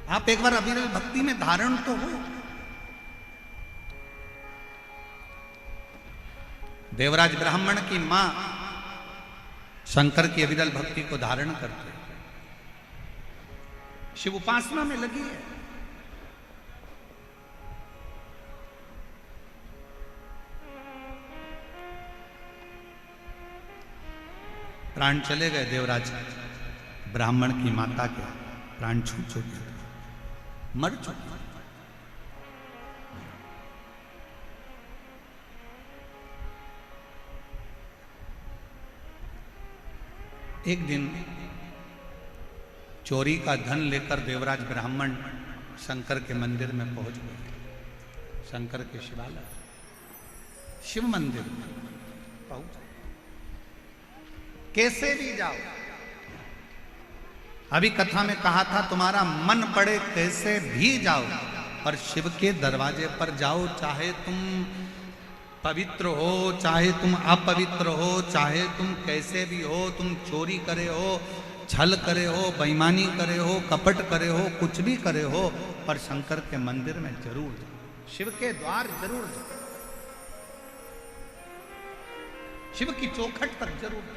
आप एक बार अविरल भक्ति में धारण तो हो। देवराज ब्राह्मण की मां शंकर की अविरल भक्ति को धारण करते, शिव उपासना में लगी है। प्राण चले गए देवराज ब्राह्मण की माता के, प्राण छूट चुके, मर चुके। एक दिन चोरी का धन लेकर देवराज ब्राह्मण शंकर के मंदिर में पहुंच गए। शंकर के शिवालय, शिव मंदिर में पहुंच, कैसे भी जाओ। अभी कथा में कहा था, तुम्हारा मन पड़े कैसे भी जाओ, और शिव के दरवाजे पर जाओ, चाहे तुम पवित्र हो, चाहे तुम अपवित्र हो, चाहे तुम कैसे भी हो, तुम चोरी करे हो, छल करे हो, बेईमानी करे हो, कपट करे हो, कुछ भी करे हो, पर शंकर के मंदिर में जरूर जाओ, शिव के द्वार जरूर जाओ, शिव की चौखट तक जरूर जाओ।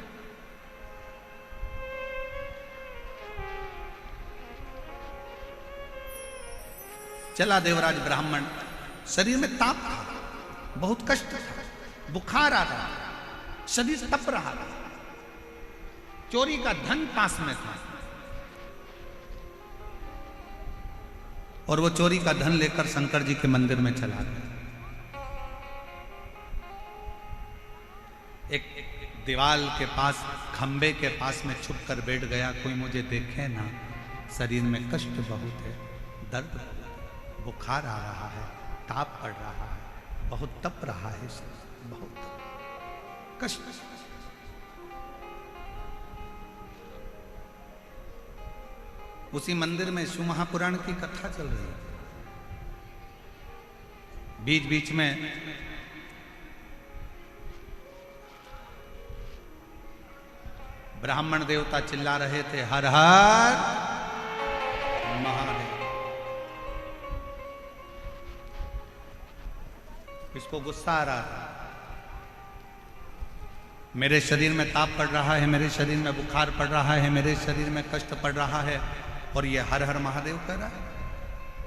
चला देवराज ब्राह्मण, शरीर में ताप था, बहुत कष्ट था, बुखार आ रहा, शरीर तप रहा था, चोरी का धन पास में था और वो चोरी का धन लेकर शंकर जी के मंदिर में चला गया। एक दीवाल के पास, खंबे के पास में छुप कर बैठ गया, कोई मुझे देखे ना, शरीर में कष्ट बहुत है, दर्द बहुत है, बुखार आ रहा है, ताप पड़ रहा है, बहुत तप रहा है, बहुत कष्ट। उसी मंदिर में शिव महापुराण की कथा चल रही है। बीच बीच में ब्राह्मण देवता चिल्ला रहे थे, हर हर महादेव। इसको गुस्सा आ रहा था, मेरे शरीर में ताप पड़ रहा है, मेरे शरीर में बुखार पड़ रहा है, मेरे शरीर में कष्ट पड़ रहा है, और ये हर हर महादेव कर रहा है।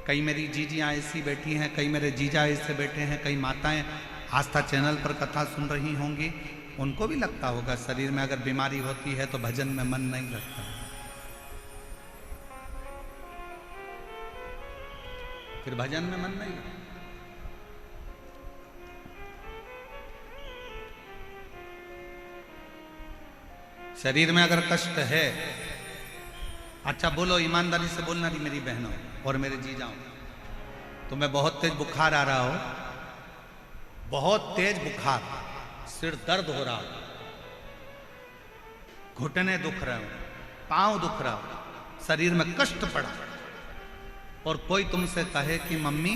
कई मेरी जीजियाँ ऐसी बैठी हैं, कई मेरे जीजा ऐसे बैठे हैं, कई माताएं आस्था चैनल पर कथा सुन रही होंगी, उनको भी लगता होगा शरीर में अगर बीमारी होती है तो भजन में मन नहीं लगता। फिर भजन में मन नहीं लगता। शरीर में अगर कष्ट है, अच्छा बोलो, ईमानदारी से बोलना नहीं मेरी बहनों और मेरे जीजाओं, तुम्हें बहुत तेज बुखार आ रहा हो, बहुत तेज बुखार, सिर दर्द हो रहा हो, घुटने दुख रहे हो, पांव दुख रहा हो, शरीर में कष्ट पड़ा, और कोई तुमसे कहे कि मम्मी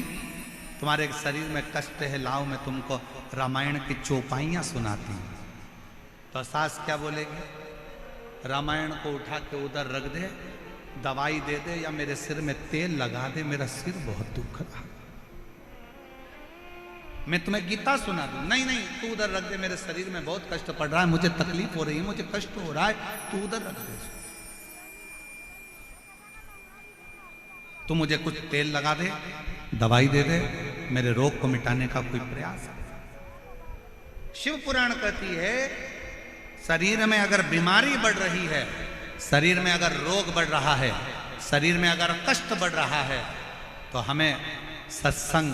तुम्हारे शरीर में कष्ट है, लाओ मैं तुमको रामायण की चौपाइयां सुनाती हूं, तो सास क्या बोलेगी? रामायण को उठा के उधर रख दे, दवाई दे दे, या मेरे सिर में तेल लगा दे, मेरा सिर बहुत दुख रहा, मैं तुम्हें गीता सुना दूं। नहीं नहीं, तू उधर रख दे, मेरे शरीर में बहुत कष्ट पड़ रहा है, मुझे तकलीफ हो रही है, मुझे कष्ट हो रहा है, तू उधर रख दे, तू मुझे कुछ तेल लगा दे, दवाई दे दे, मेरे रोग को मिटाने का कोई प्रयास है। शिव पुराण कहती है, शरीर में अगर बीमारी बढ़ रही है, शरीर में अगर रोग बढ़ रहा है, शरीर में अगर कष्ट बढ़ रहा है, तो हमें सत्संग,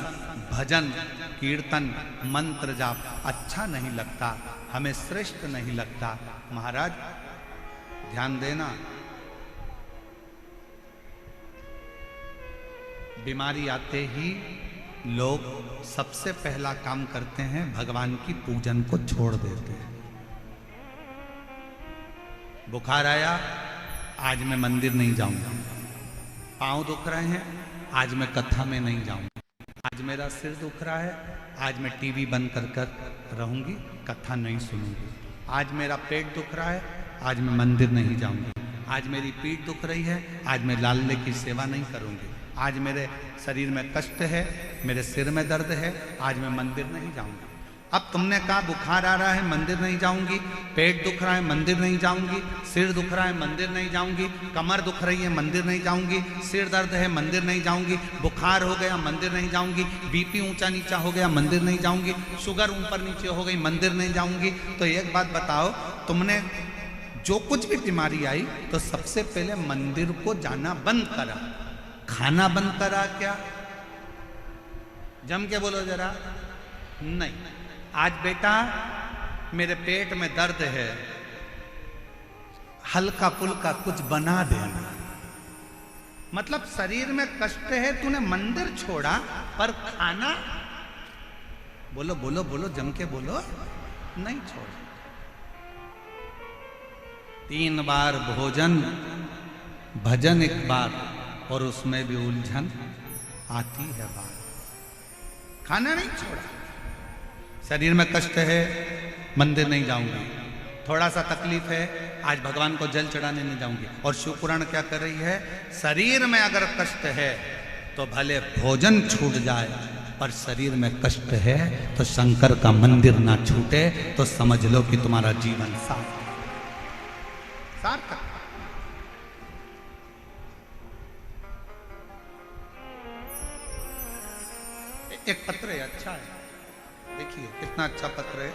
भजन, कीर्तन, मंत्र जाप अच्छा नहीं लगता, हमें श्रेष्ठ नहीं लगता। महाराज ध्यान देना, बीमारी आते ही लोग सबसे पहला काम करते हैं, भगवान की पूजन को छोड़ देते हैं। बुखार आया, आज मैं मंदिर नहीं जाऊंगा, पांव दुख रहे हैं, आज मैं कथा में नहीं जाऊंगा, आज मेरा सिर दुख रहा है, आज मैं टीवी बंद कर कर रहूंगी, कथा नहीं सुनूंगी, आज मेरा पेट दुख रहा है, आज मैं मंदिर नहीं जाऊंगी, आज मेरी पीठ दुख रही है, आज मैं लाले की सेवा नहीं करूंगी, आज मेरे शरीर में कष्ट है, मेरे सिर में दर्द है, आज मैं मंदिर नहीं जाऊंगी। अब तुमने कहा बुखार आ रहा है, मंदिर नहीं जाऊंगी, पेट दुख रहा है, मंदिर नहीं जाऊंगी, सिर दुख रहा है, मंदिर नहीं जाऊंगी, कमर दुख रही है, मंदिर नहीं जाऊंगी, सिर दर्द है, मंदिर नहीं जाऊंगी, बुखार हो गया, मंदिर नहीं जाऊंगी, बीपी ऊंचा नीचा हो गया, मंदिर नहीं जाऊंगी, शुगर ऊपर नीचे हो गई, मंदिर नहीं जाऊंगी। तो एक बात बताओ, तुमने जो कुछ भी बीमारी आई तो सबसे पहले मंदिर को जाना बंद करा, खाना बंद करा क्या? जम के बोलो जरा। नहीं, आज बेटा मेरे पेट में दर्द है, हल्का फुल्का कुछ बना देना। मतलब शरीर में कष्ट है, तूने मंदिर छोड़ा, पर खाना, बोलो बोलो बोलो, जम के बोलो, नहीं छोड़ा। 3 बार भोजन, भजन 1 बार, और उसमें भी उलझन आती है बात। खाना नहीं छोड़ा, शरीर में कष्ट है, मंदिर नहीं जाऊंगी, थोड़ा सा तकलीफ है, आज भगवान को जल चढ़ाने नहीं जाऊंगी। और शिव पुराण क्या कर रही है? शरीर में अगर कष्ट है तो भले भोजन छूट जाए, पर शरीर में कष्ट है तो शंकर का मंदिर ना छूटे, तो समझ लो कि तुम्हारा जीवन सार्थक। एक पत्र है, अच्छा है, देखिए कितना अच्छा पत्र है।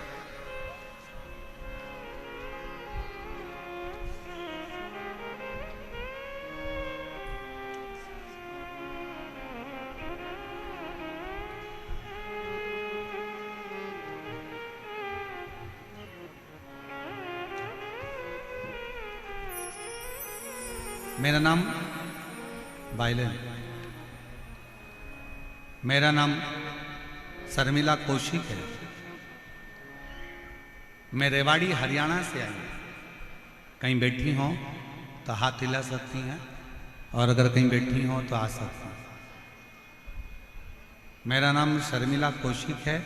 मेरा नाम बाइलेन, मेरा नाम शर्मिला कौशिक है। मैं रेवाड़ी हरियाणा से आई। कहीं बैठी हो तो हाथ हिला सकती हैं, और अगर कहीं बैठी हो तो आ सकती हैं। मेरा नाम शर्मिला कौशिक है,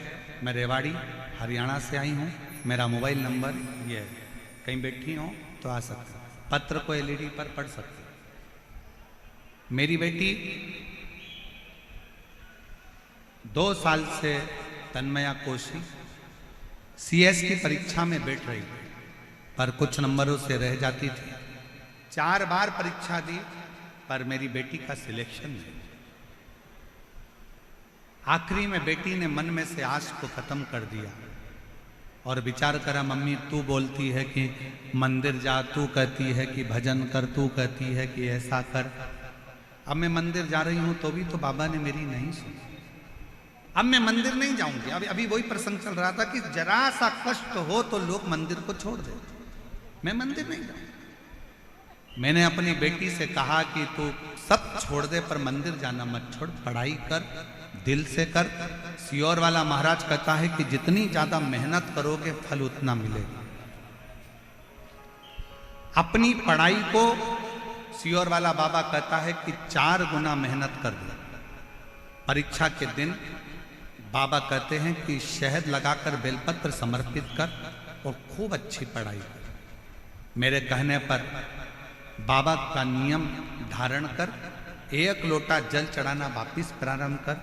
मैं रेवाड़ी हरियाणा से आई हूँ। मेरा मोबाइल नंबर ये है, कहीं बैठी हो तो आ सकती हैं। पत्र को एलईडी पर पढ़ सकते हैं। मेरी बेटी 2 साल से तन्मया कौशिक सीएस की परीक्षा में बैठ रही थी, पर कुछ नंबरों से रह जाती थी। 4 बार परीक्षा दी, पर मेरी बेटी का सिलेक्शन नहीं। आखिरी में बेटी ने मन में से आश को खत्म कर दिया और विचार करा, मम्मी तू बोलती है कि मंदिर जा, तू कहती है कि भजन कर, तू कहती है कि ऐसा कर। अब मैं मंदिर जा रही हूं तो भी तो बाबा ने मेरी नहीं सुनी। अब मैं मंदिर नहीं जाऊंगी। अभी वही प्रसंग चल रहा था कि जरा सा कष्ट हो तो लोग मंदिर को छोड़ दे। मैं मंदिर नहीं जाऊंगी। मैंने अपनी बेटी से कहा कि तू सब छोड़ दे, पर मंदिर जाना मत छोड़, पढ़ाई कर, दिल से कर। सियोर वाला महाराज कहता है कि जितनी ज्यादा मेहनत करोगे फल उतना मिलेगा। अपनी पढ़ाई को सियोर वाला बाबा कहता है कि 4 गुना मेहनत कर दो। परीक्षा के दिन बाबा कहते हैं कि शहद लगाकर बेलपत्र समर्पित कर और खूब अच्छी पढ़ाई कर। मेरे कहने पर बाबा का नियम धारण कर, 1 लोटा जल चढ़ाना वापिस प्रारंभ कर,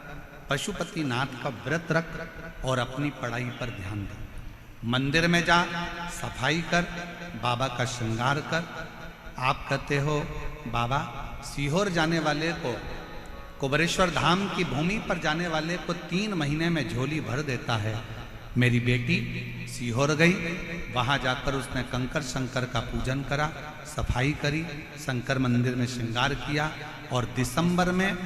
पशुपति नाथ का व्रत रख और अपनी पढ़ाई पर ध्यान दे। मंदिर में जा, सफाई कर, बाबा का श्रृंगार कर। आप कहते हो बाबा सीहोर जाने वाले को, कुबरेश्वर धाम की भूमि पर जाने वाले को 3 महीने में झोली भर देता है। मेरी बेटी सीहोर गई, वहां जाकर उसने कंकर शंकर का पूजन करा, सफाई करी, शंकर मंदिर में श्रृंगार किया, और दिसंबर में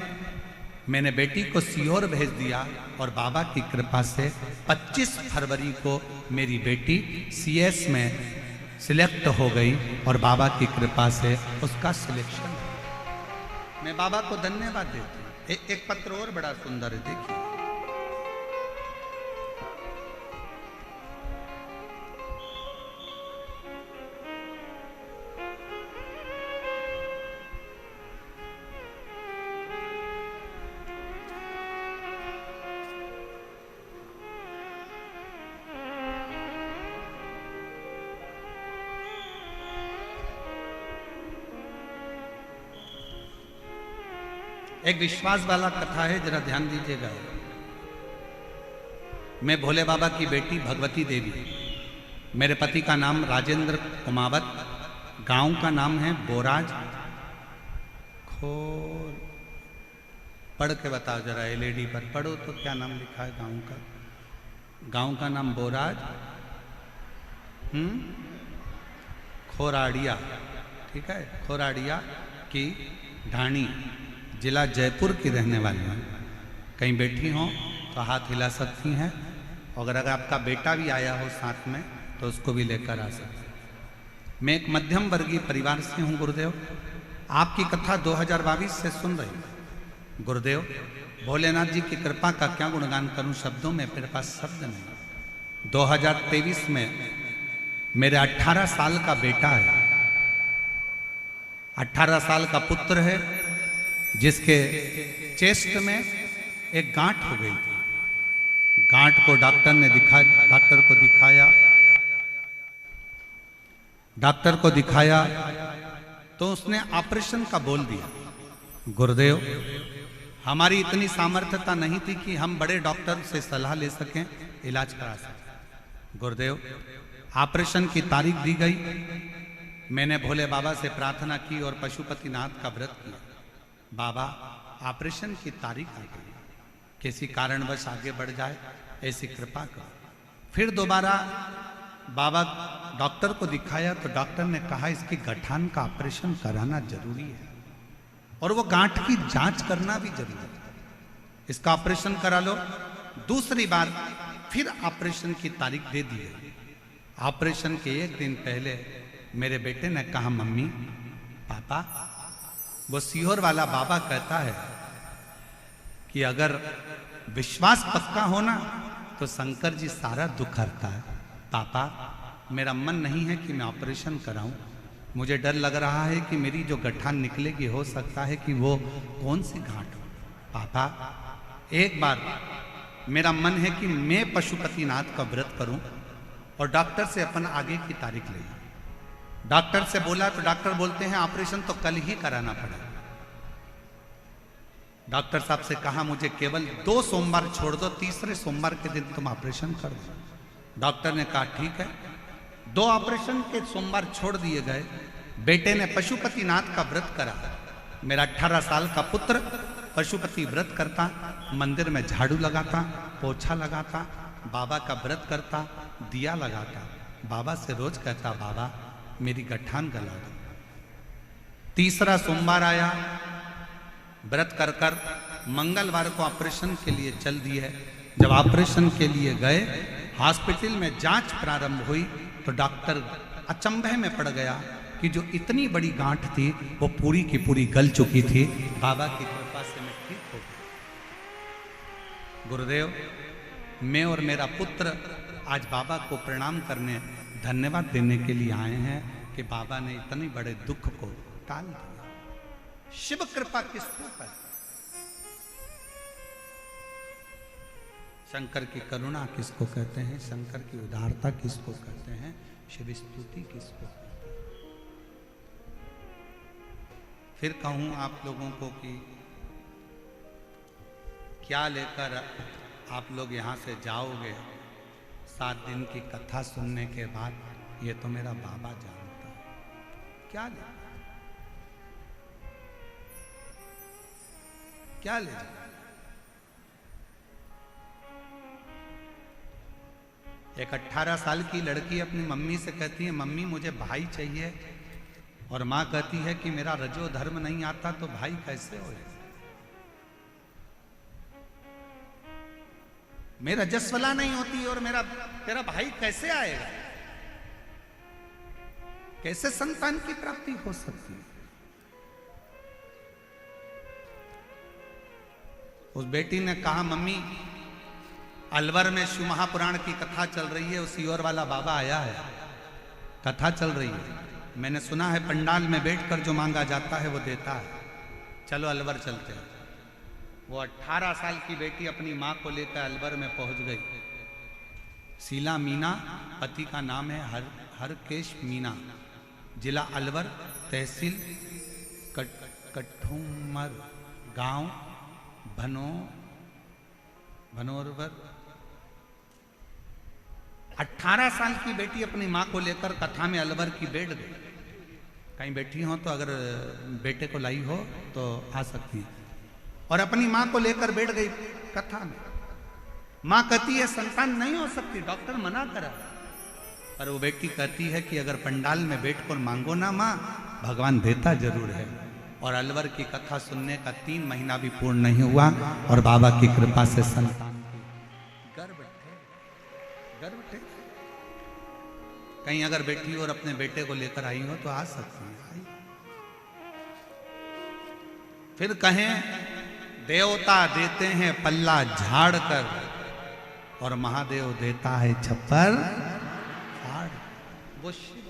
मैंने बेटी को सीहोर भेज दिया। और बाबा की कृपा से 25 फरवरी को मेरी बेटी सीएस में सिलेक्ट हो गई, और बाबा की कृपा से उसका सिलेक्शन। मैं बाबा को धन्यवाद देती हूँ। एक पत्र और बड़ा सुंदर है, देखिए। एक विश्वास वाला कथा है, जरा ध्यान दीजिएगा। मैं भोले बाबा की बेटी भगवती देवी, मेरे पति का नाम राजेंद्र कुमावत, गांव का नाम है बोराज। खोल पढ़ के बताओ जरा, एलईडी पर पढ़ो तो क्या नाम लिखा है गांव का। गांव का नाम बोराज, खोराड़िया, ठीक है, खोराड़िया की ढाणी, जिला जयपुर की रहने वाली हैं। कहीं बैठी हो तो हाथ हिला सकती हैं, अगर आपका बेटा भी आया हो साथ में तो उसको भी लेकर आ सकते हैं। मैं एक मध्यम वर्गीय परिवार से हूँ गुरुदेव। आपकी कथा 2022 से सुन रही हूँ गुरुदेव। भोलेनाथ जी की कृपा का क्या गुणगान करूँ, शब्दों में मेरे पास शब्द नहीं। 2023 में मेरे 18 साल का बेटा है, 18 साल का पुत्र है, जिसके चेस्ट में एक गांठ हो गई थी। गांठ को डॉक्टर को दिखाया तो उसने ऑपरेशन का बोल दिया। गुरुदेव, हमारी इतनी सामर्थ्यता नहीं थी कि हम बड़े डॉक्टर से सलाह ले सकें, इलाज करा सकें। गुरुदेव, ऑपरेशन की तारीख दी गई। मैंने भोले बाबा से प्रार्थना की और पशुपति नाथ का व्रत किया। बाबा, ऑपरेशन की तारीख आ गई, किसी कारणवश आगे बढ़ जाए, ऐसी कृपा करो। फिर दोबारा बाबा डॉक्टर को दिखाया तो डॉक्टर ने कहा इसकी गठान का ऑपरेशन कराना जरूरी है और वो गांठ की जांच करना भी जरूरी है, इसका ऑपरेशन करा लो। दूसरी बार फिर ऑपरेशन की तारीख दे दी है। ऑपरेशन के एक दिन पहले मेरे बेटे ने कहा, मम्मी पापा, वो सीहोर वाला बाबा कहता है कि अगर विश्वास पक्का होना तो शंकर जी सारा दुख हरता है। पापा मेरा मन नहीं है कि मैं ऑपरेशन कराऊं, मुझे डर लग रहा है कि मेरी जो गठान निकलेगी हो सकता है कि वो कौन सी गांठ हो। पापा एक बार मेरा मन है कि मैं पशुपतिनाथ का व्रत करूं और डॉक्टर से अपन आगे की तारीख ले। डॉक्टर से बोला तो डॉक्टर बोलते हैं ऑपरेशन तो कल ही कराना पड़ेगा। डॉक्टर साहब से कहा मुझे केवल 2 सोमवार छोड़ दो, तीसरे सोमवार के दिन तुम ऑपरेशन कर दो। डॉक्टर ने कहा ठीक है। 2 ऑपरेशन के सोमवार छोड़ दिए गए। बेटे ने पशुपतिनाथ का व्रत करा। मेरा 18 साल का पुत्र पशुपति व्रत करता, मंदिर में झाड़ू लगाता, पोछा लगाता, बाबा का व्रत करता, दिया लगाता, बाबा से रोज कहता बाबा मेरी गठान गला दो। तीसरा सोमवार आया, व्रत कर कर मंगलवार को ऑपरेशन के लिए चल दिए। जब ऑपरेशन के लिए गए, हॉस्पिटल में जांच प्रारंभ हुई तो डॉक्टर अचंभे में पड़ गया कि जो इतनी बड़ी गांठ थी वो पूरी की पूरी गल चुकी थी। बाबा की कृपा से मैं ठीक हो गया। गुरुदेव, मैं और मेरा पुत्र आज बाबा को प्रणाम करने, धन्यवाद देने के लिए आए हैं कि बाबा ने इतने बड़े दुख को टाल दिया। शिव कृपा किसको कहते हैं? शंकर की करुणा किसको कहते हैं? शंकर की उदारता किसको कहते हैं? शिव स्तुति किसको कहते हैं? फिर कहूं आप लोगों को कि क्या लेकर आप लोग यहां से जाओगे 7 दिन की कथा सुनने के बाद? ये तो मेरा बाबा जानता है। क्या ले, क्या ले जाए? एक 18 साल की लड़की अपनी मम्मी से कहती है मम्मी मुझे भाई चाहिए, और माँ कहती है कि मेरा रजो धर्म नहीं आता तो भाई कैसे हो? मेरा जस्वला नहीं होती और तेरा भाई कैसे आएगा? कैसे संतान की प्राप्ति हो सकती है? उस बेटी ने कहा मम्मी अलवर में शिव महापुराण की कथा चल रही है, उसी और वाला बाबा आया है, कथा चल रही है, मैंने सुना है पंडाल में बैठकर जो मांगा जाता है वो देता है, चलो अलवर चलते हैं। वो 18 साल की बेटी अपनी माँ को लेकर अलवर में पहुंच गई। शीला मीना पति का नाम है, हरकेश मीना, जिला अलवर, तहसील कठुमर, गांव भनोरवर। 18 साल की बेटी अपनी माँ को लेकर कथा में अलवर की बैठ गई। कहीं बैठी हो तो अगर बेटे को लाई हो तो आ सकती है, और अपनी माँ को लेकर बैठ गई कथा में। माँ कहती है संतान नहीं हो सकती, डॉक्टर मना करा, पर वो बेटी कहती है कि अगर पंडाल में बैठकर मांगो ना माँ, भगवान देता जरूर है। और अलवर की कथा सुनने का 3 महीना भी पूर्ण नहीं हुआ और बाबा की कृपा से संतान गर्भ थे। कहीं अगर बेटी और अपने बेटे को लेकर आई हो तो आ सकती है। फिर कहें देवता देते हैं पल्ला झाड़ कर और महादेव देता है छप्पर फाड़। वो शिव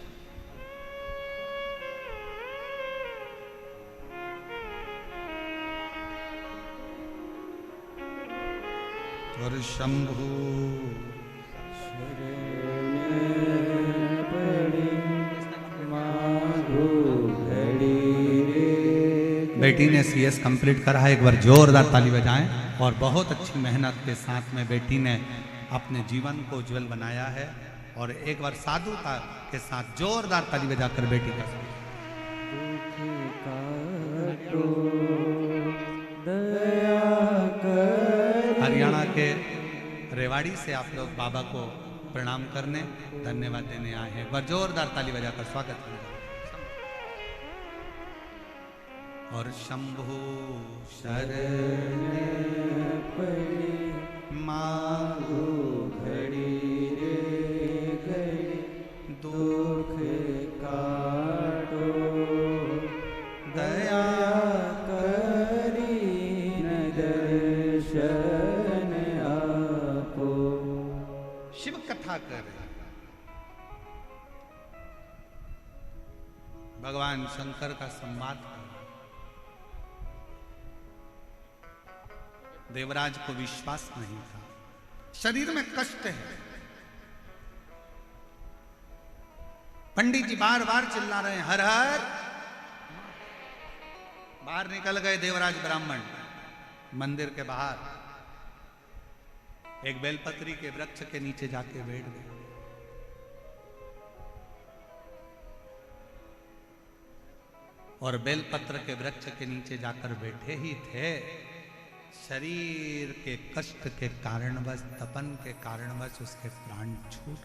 और शंभु बेटी ने CS कंप्लीट करा है, एक बार जोरदार ताली बजाएं। और बहुत अच्छी मेहनत के साथ में बेटी ने अपने जीवन को उज्जवल बनाया है। और एक बार साधुता के साथ जोरदार ताली बजाकर बेटी का हरियाणा के रेवाड़ी से आप लोग बाबा को प्रणाम करने, धन्यवाद देने आए हैं। एक बार जोरदार ताली बजाकर स्वागत करें। और शंभु शरण पड़ी मांगो घड़ी रे घड़ी दुख काटो दया करी न दर्शन आपो। शिव कथा कर भगवान शंकर का संवाद कर। देवराज को विश्वास नहीं था, शरीर में कष्ट है। पंडित जी बार बार चिल्ला रहे हैं हर हर। बाहर निकल गए देवराज ब्राह्मण मंदिर के बाहर, एक बेलपत्री के वृक्ष के नीचे जाके बैठ गए। और बेलपत्र के वृक्ष के नीचे जाकर बैठे ही थे, शरीर के कष्ट के कारणवश, तपन के कारणवश उसके प्राण छूट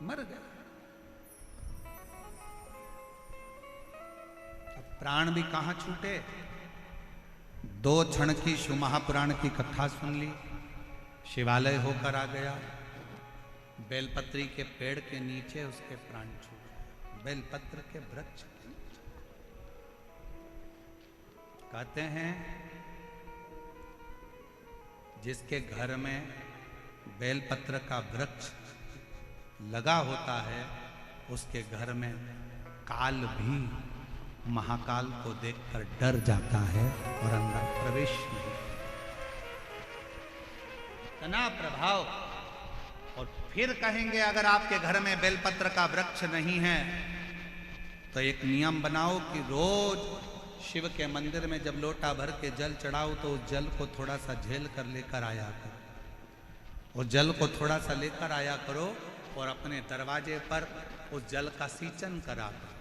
मर गए। अब प्राण भी कहां छूटे। 2 क्षण की शिव महापुराण की कथा सुन ली, शिवालय होकर आ गया, बेलपत्री के पेड़ के नीचे उसके प्राण छूटे, बेलपत्र के वृक्ष के नीचे। कहते हैं जिसके घर में बेलपत्र का वृक्ष लगा होता है, उसके घर में काल भी महाकाल को देखकर डर जाता है और अंदर प्रवेश नहीं। इतना प्रभाव। और फिर कहेंगे अगर आपके घर में बेलपत्र का वृक्ष नहीं है तो एक नियम बनाओ कि रोज शिव के मंदिर में जब लोटा भर के जल चढ़ाओ तो उस जल को थोड़ा सा झेल कर लेकर आया करो। उस जल को थोड़ा सा लेकर आया करो और अपने दरवाजे पर उस जल का सींचन करा करो।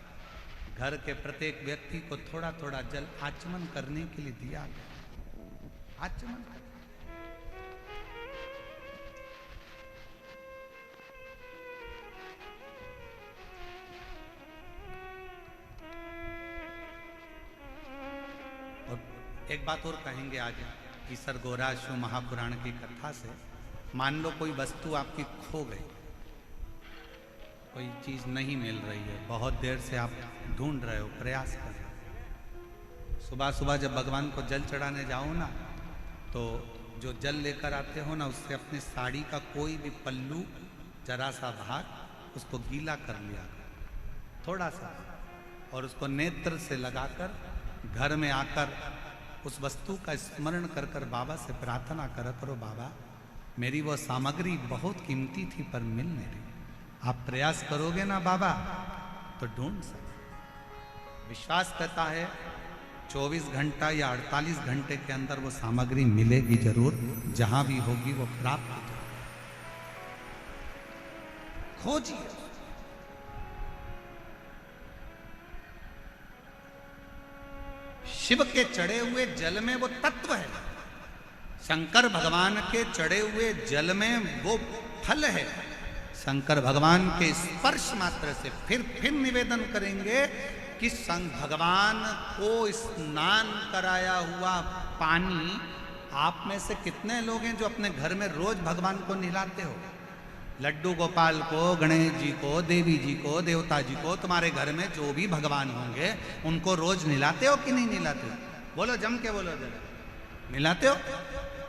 घर के प्रत्येक व्यक्ति को थोड़ा थोड़ा जल आचमन करने के लिए दिया करो। आचमन कर। और एक बात और कहेंगे आज ईसर गोरा शिव महापुराण की कथा से। मान लो कोई वस्तु आपकी खो गई, कोई चीज नहीं मिल रही है, बहुत देर से आप ढूंढ रहे हो, प्रयास कर रहे हो। सुबह सुबह जब भगवान को जल चढ़ाने जाओ ना, तो जो जल लेकर आते हो ना, उससे अपनी साड़ी का कोई भी पल्लू, जरा सा भाग उसको गीला कर लिया थोड़ा सा, और उसको नेत्र से लगाकर घर में आकर उस वस्तु का स्मरण कर कर बाबा से प्रार्थना कर करो, बाबा मेरी वो सामग्री बहुत कीमती थी पर मिल नहीं रही। आप प्रयास करोगे ना बाबा तो ढूंढ सकते। विश्वास करता है 24 घंटा या 48 घंटे के अंदर वो सामग्री मिलेगी जरूर, जहां भी होगी वो प्राप्त हो जाएगी। खोजिए। शिव के चढ़े हुए जल में वो तत्व है, शंकर भगवान के चढ़े हुए जल में वो फल है। शंकर भगवान के स्पर्श मात्र से फिर निवेदन करेंगे कि भगवान को स्नान कराया हुआ पानी, आप में से कितने लोग हैं जो अपने घर में रोज भगवान को नहलाते हो? लड्डू गोपाल को, गणेश जी को, देवी जी को, देवता जी को, तुम्हारे घर में जो भी भगवान होंगे उनको रोज नहलाते हो कि नहीं नहलाते हो? बोलो, जम के बोलो जरा, नहलाते हो?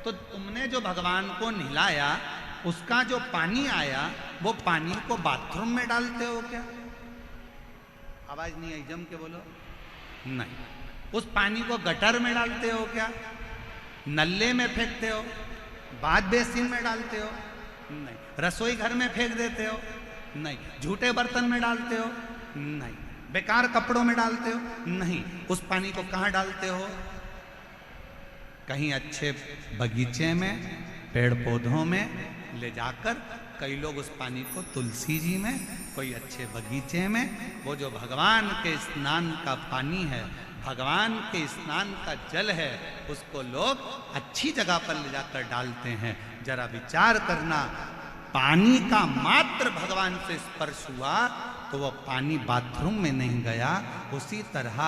तो तुमने जो भगवान को नहलाया उसका जो पानी आया वो पानी को बाथरूम में डालते हो क्या? आवाज नहीं आई, जम के बोलो। नहीं। उस पानी को गटर में डालते हो क्या? नल्ले में फेंकते हो? बाथ बेसिन में डालते हो? नहीं। रसोई घर में फेंक देते हो? नहीं। झूठे बर्तन में डालते हो? नहीं। बेकार कपड़ों में डालते हो? नहीं। उस पानी को कहां डालते हो? कहीं अच्छे बगीचे में, पेड़ पौधों में, ले जाकर कई लोग उस पानी को तुलसी जी में, कोई अच्छे बगीचे में, वो जो भगवान के स्नान का पानी है, भगवान के स्नान का जल है, उसको लोग अच्छी जगह पर ले जाकर डालते हैं। जरा विचार करना, पानी का मात्र भगवान से स्पर्श हुआ तो वो पानी बाथरूम में नहीं गया। उसी तरह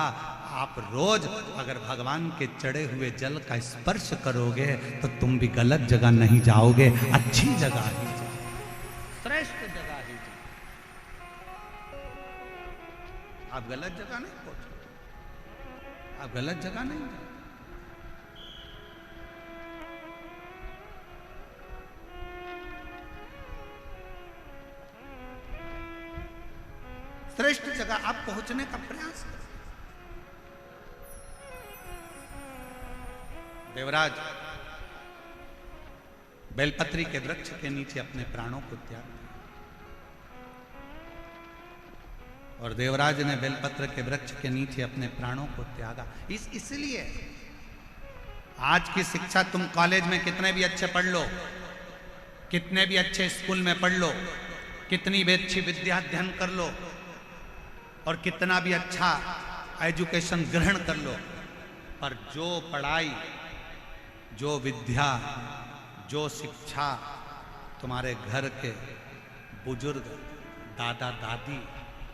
आप रोज अगर भगवान के चढ़े हुए जल का स्पर्श करोगे तो तुम भी गलत जगह नहीं जाओगे, अच्छी जगह ही जाओगे, श्रेष्ठ जगह ही जाओगे। आप गलत जगह नहीं पहुंचोगे, आप गलत जगह नहीं जाओगे। श्रेष्ठ जगह आप पहुंचने का प्रयास करें। देवराज बेलपत्री के वृक्ष के नीचे अपने प्राणों को त्याग दिया और देवराज ने बेलपत्र के वृक्ष के नीचे अपने प्राणों को त्यागा। इसलिए आज की शिक्षा, तुम कॉलेज में कितने भी अच्छे पढ़ लो, कितने भी अच्छे स्कूल में पढ़ लो, कितनी भी अच्छी विद्या अध्ययन कर लो और कितना भी अच्छा एजुकेशन ग्रहण कर लो, पर जो पढ़ाई, जो विद्या, जो शिक्षा तुम्हारे घर के बुजुर्ग, दादा दादी,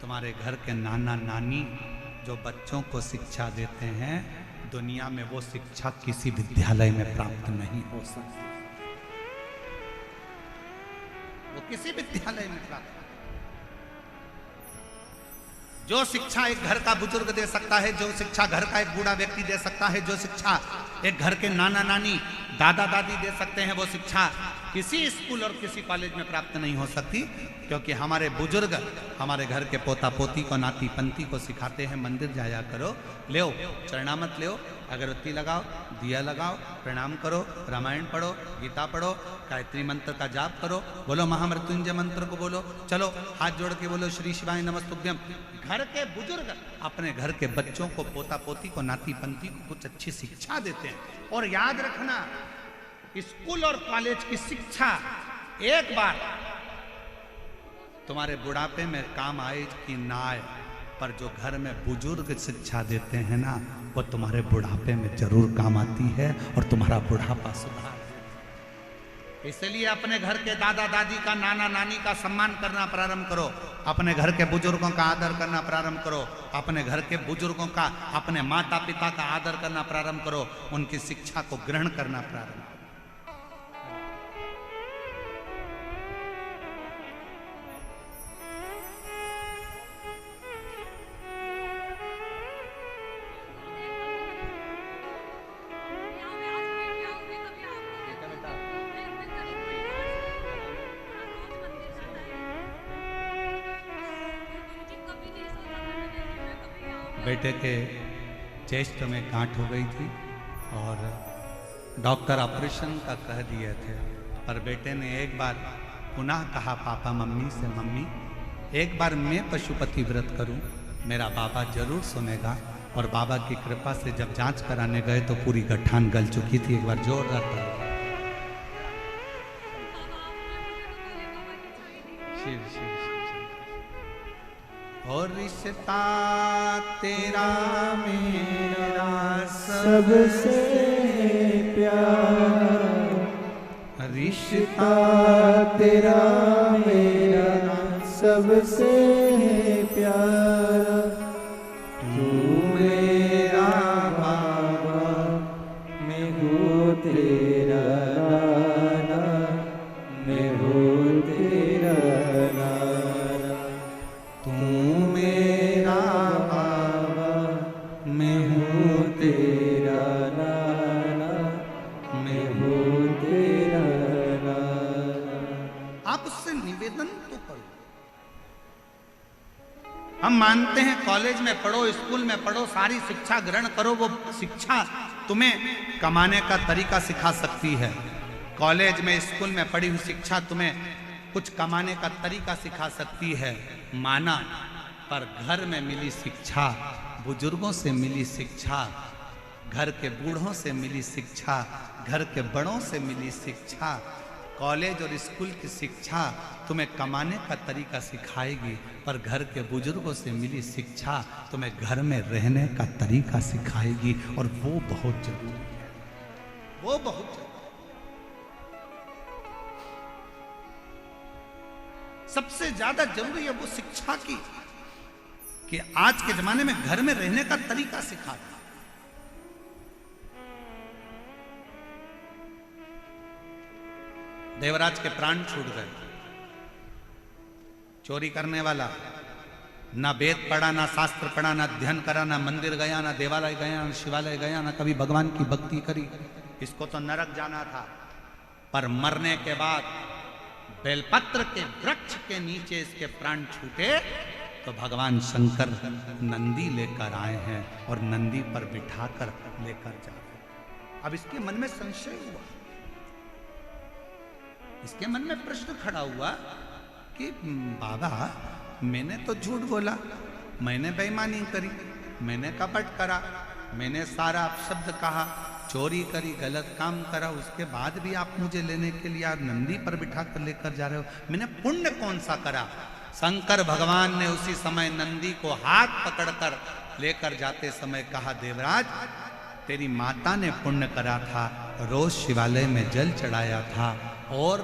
तुम्हारे घर के नाना नानी जो बच्चों को शिक्षा देते हैं, दुनिया में वो शिक्षा किसी विद्यालय में प्राप्त नहीं हो सकती। वो किसी विद्यालय में प्राप्त, जो शिक्षा एक घर का बुजुर्ग दे सकता है, जो शिक्षा घर का एक बूढ़ा व्यक्ति दे सकता है, जो शिक्षा एक घर के नाना नानी, दादा दादी दे सकते हैं, वो शिक्षा किसी स्कूल और किसी कॉलेज में प्राप्त नहीं हो सकती। क्योंकि हमारे बुजुर्ग हमारे घर के पोता पोती को, नाती पंती को सिखाते हैं, मंदिर जाया करो, ले चरणामत ले, अगरबत्ती लगाओ, दिया लगाओ, प्रणाम करो, रामायण पढ़ो, गीता पढ़ो, गायत्री मंत्र का जाप करो, बोलो महामृत्युंजय मंत्र को बोलो, चलो हाथ जोड़ के बोलो श्री शिवाय नमस्तुभ्यम। घर के बुजुर्ग अपने घर के बच्चों को, पोता पोती को, नाती पंती को कुछ अच्छी शिक्षा देते हैं। और याद रखना, स्कूल और कॉलेज की शिक्षा एक बार तुम्हारे बुढ़ापे में काम आए कि ना आए, पर जो घर में बुजुर्ग शिक्षा देते हैं ना, वो तुम्हारे बुढ़ापे में जरूर काम आती है और तुम्हारा बुढ़ापा सुधार। इसलिए अपने घर के दादा दादी का, नाना नानी का सम्मान करना प्रारंभ करो, अपने घर के बुजुर्गों का आदर करना प्रारंभ करो, अपने घर के बुजुर्गों का, अपने माता पिता का आदर करना प्रारंभ करो, उनकी शिक्षा को ग्रहण करना प्रारंभ करो। बेटे के चेस्ट में गांठ हो गई थी और डॉक्टर ऑपरेशन का कह दिए थे, पर बेटे ने एक बार पुनः कहा पापा मम्मी से, मम्मी एक बार मैं पशुपति व्रत करूं, मेरा बाबा जरूर सुनेगा। और बाबा की कृपा से जब जांच कराने गए तो पूरी गठान गल चुकी थी। एक बार जोरदार शिव शिव और रिश्ता तेरा मेरा सबसे प्यारा, रिश्ता तेरा मेरा सबसे प्यारा, तू मेरा बाबा, मैं हूँ तेरा नाना, मैं हूँ तेरा नाना, तू मेरा बाबा, मैं हूँ तेरा नाना, मैं हूँ तेरा नाना। आप उससे निवेदन तो करो। हम मानते हैं कॉलेज में पढ़ो, स्कूल में पढ़ो, सारी शिक्षा ग्रहण करो, वो शिक्षा तुम्हें कमाने का तरीका सिखा सकती है। कॉलेज में, स्कूल में पढ़ी हुई शिक्षा तुम्हें कुछ कमाने का तरीका सिखा सकती है, माना। पर घर में मिली शिक्षा, बुजुर्गों से मिली शिक्षा, घर के बूढ़ों से मिली शिक्षा, घर के बड़ों से मिली शिक्षा, कॉलेज और स्कूल की शिक्षा तुम्हें कमाने का तरीका सिखाएगी, पर घर के बुजुर्गों से मिली शिक्षा तुम्हें घर में रहने का तरीका सिखाएगी, और वो बहुत जरूरी है, वो बहुत जरूरी। सबसे ज्यादा जरूरी है वो शिक्षा की, कि आज के जमाने में घर में रहने का तरीका सिखा। देवराज के प्राण छूट गए। चोरी करने वाला ना वेद पढ़ा, ना शास्त्र पढ़ा, ना अध्ययन करा, ना मंदिर गया, ना देवालय गया, ना शिवालय गया, ना कभी भगवान की भक्ति करी, इसको तो नरक जाना था। पर मरने के बाद बेलपत्र के वृक्ष के नीचे इसके प्राण छूटे तो भगवान शंकर नंदी लेकर आए हैं और नंदी पर बिठाकर लेकर जा रहे। अब इसके मन में संशय हुआ, इसके मन में प्रश्न खड़ा हुआ कि बाबा मैंने तो झूठ बोला, मैंने बेईमानी करी, मैंने कपट करा, मैंने सारा अपशब्द कहा, चोरी करी, गलत काम करा, उसके बाद भी आप मुझे लेने के लिए आप नंदी पर बिठा कर लेकर जा रहे हो, मैंने पुण्य कौन सा करा। शंकर भगवान ने उसी समय नंदी को हाथ पकड़कर लेकर जाते समय कहा, देवराज तेरी माता ने पुण्य करा था, रोज शिवालय में जल चढ़ाया था, और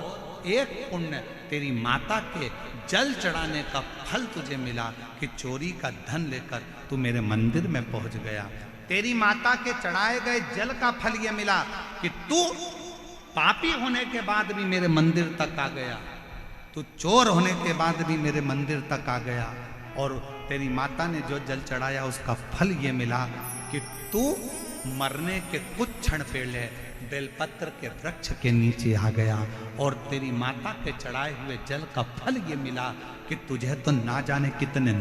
एक पुण्य तेरी माता के जल चढ़ाने का फल तुझे मिला कि चोरी का धन लेकर तू मेरे मंदिर में पहुंच गया। तेरी माता के चढ़ाए गए जल का फल यह मिला कि तू पापी होने के बाद भी मेरे मंदिर तक आ गया, तू चोर होने के बाद भी मेरे मंदिर तक आ गया, और तेरी माता ने जो जल चढ़ाया उसका फल ये मिला कि तू मरने के कुछ क्षण पहले बेलपत्र के वृक्ष के नीचे आ गया, और तेरी माता के चढ़ाए हुए जल का फल ये मिला कि तुझे तो ना जाने कितने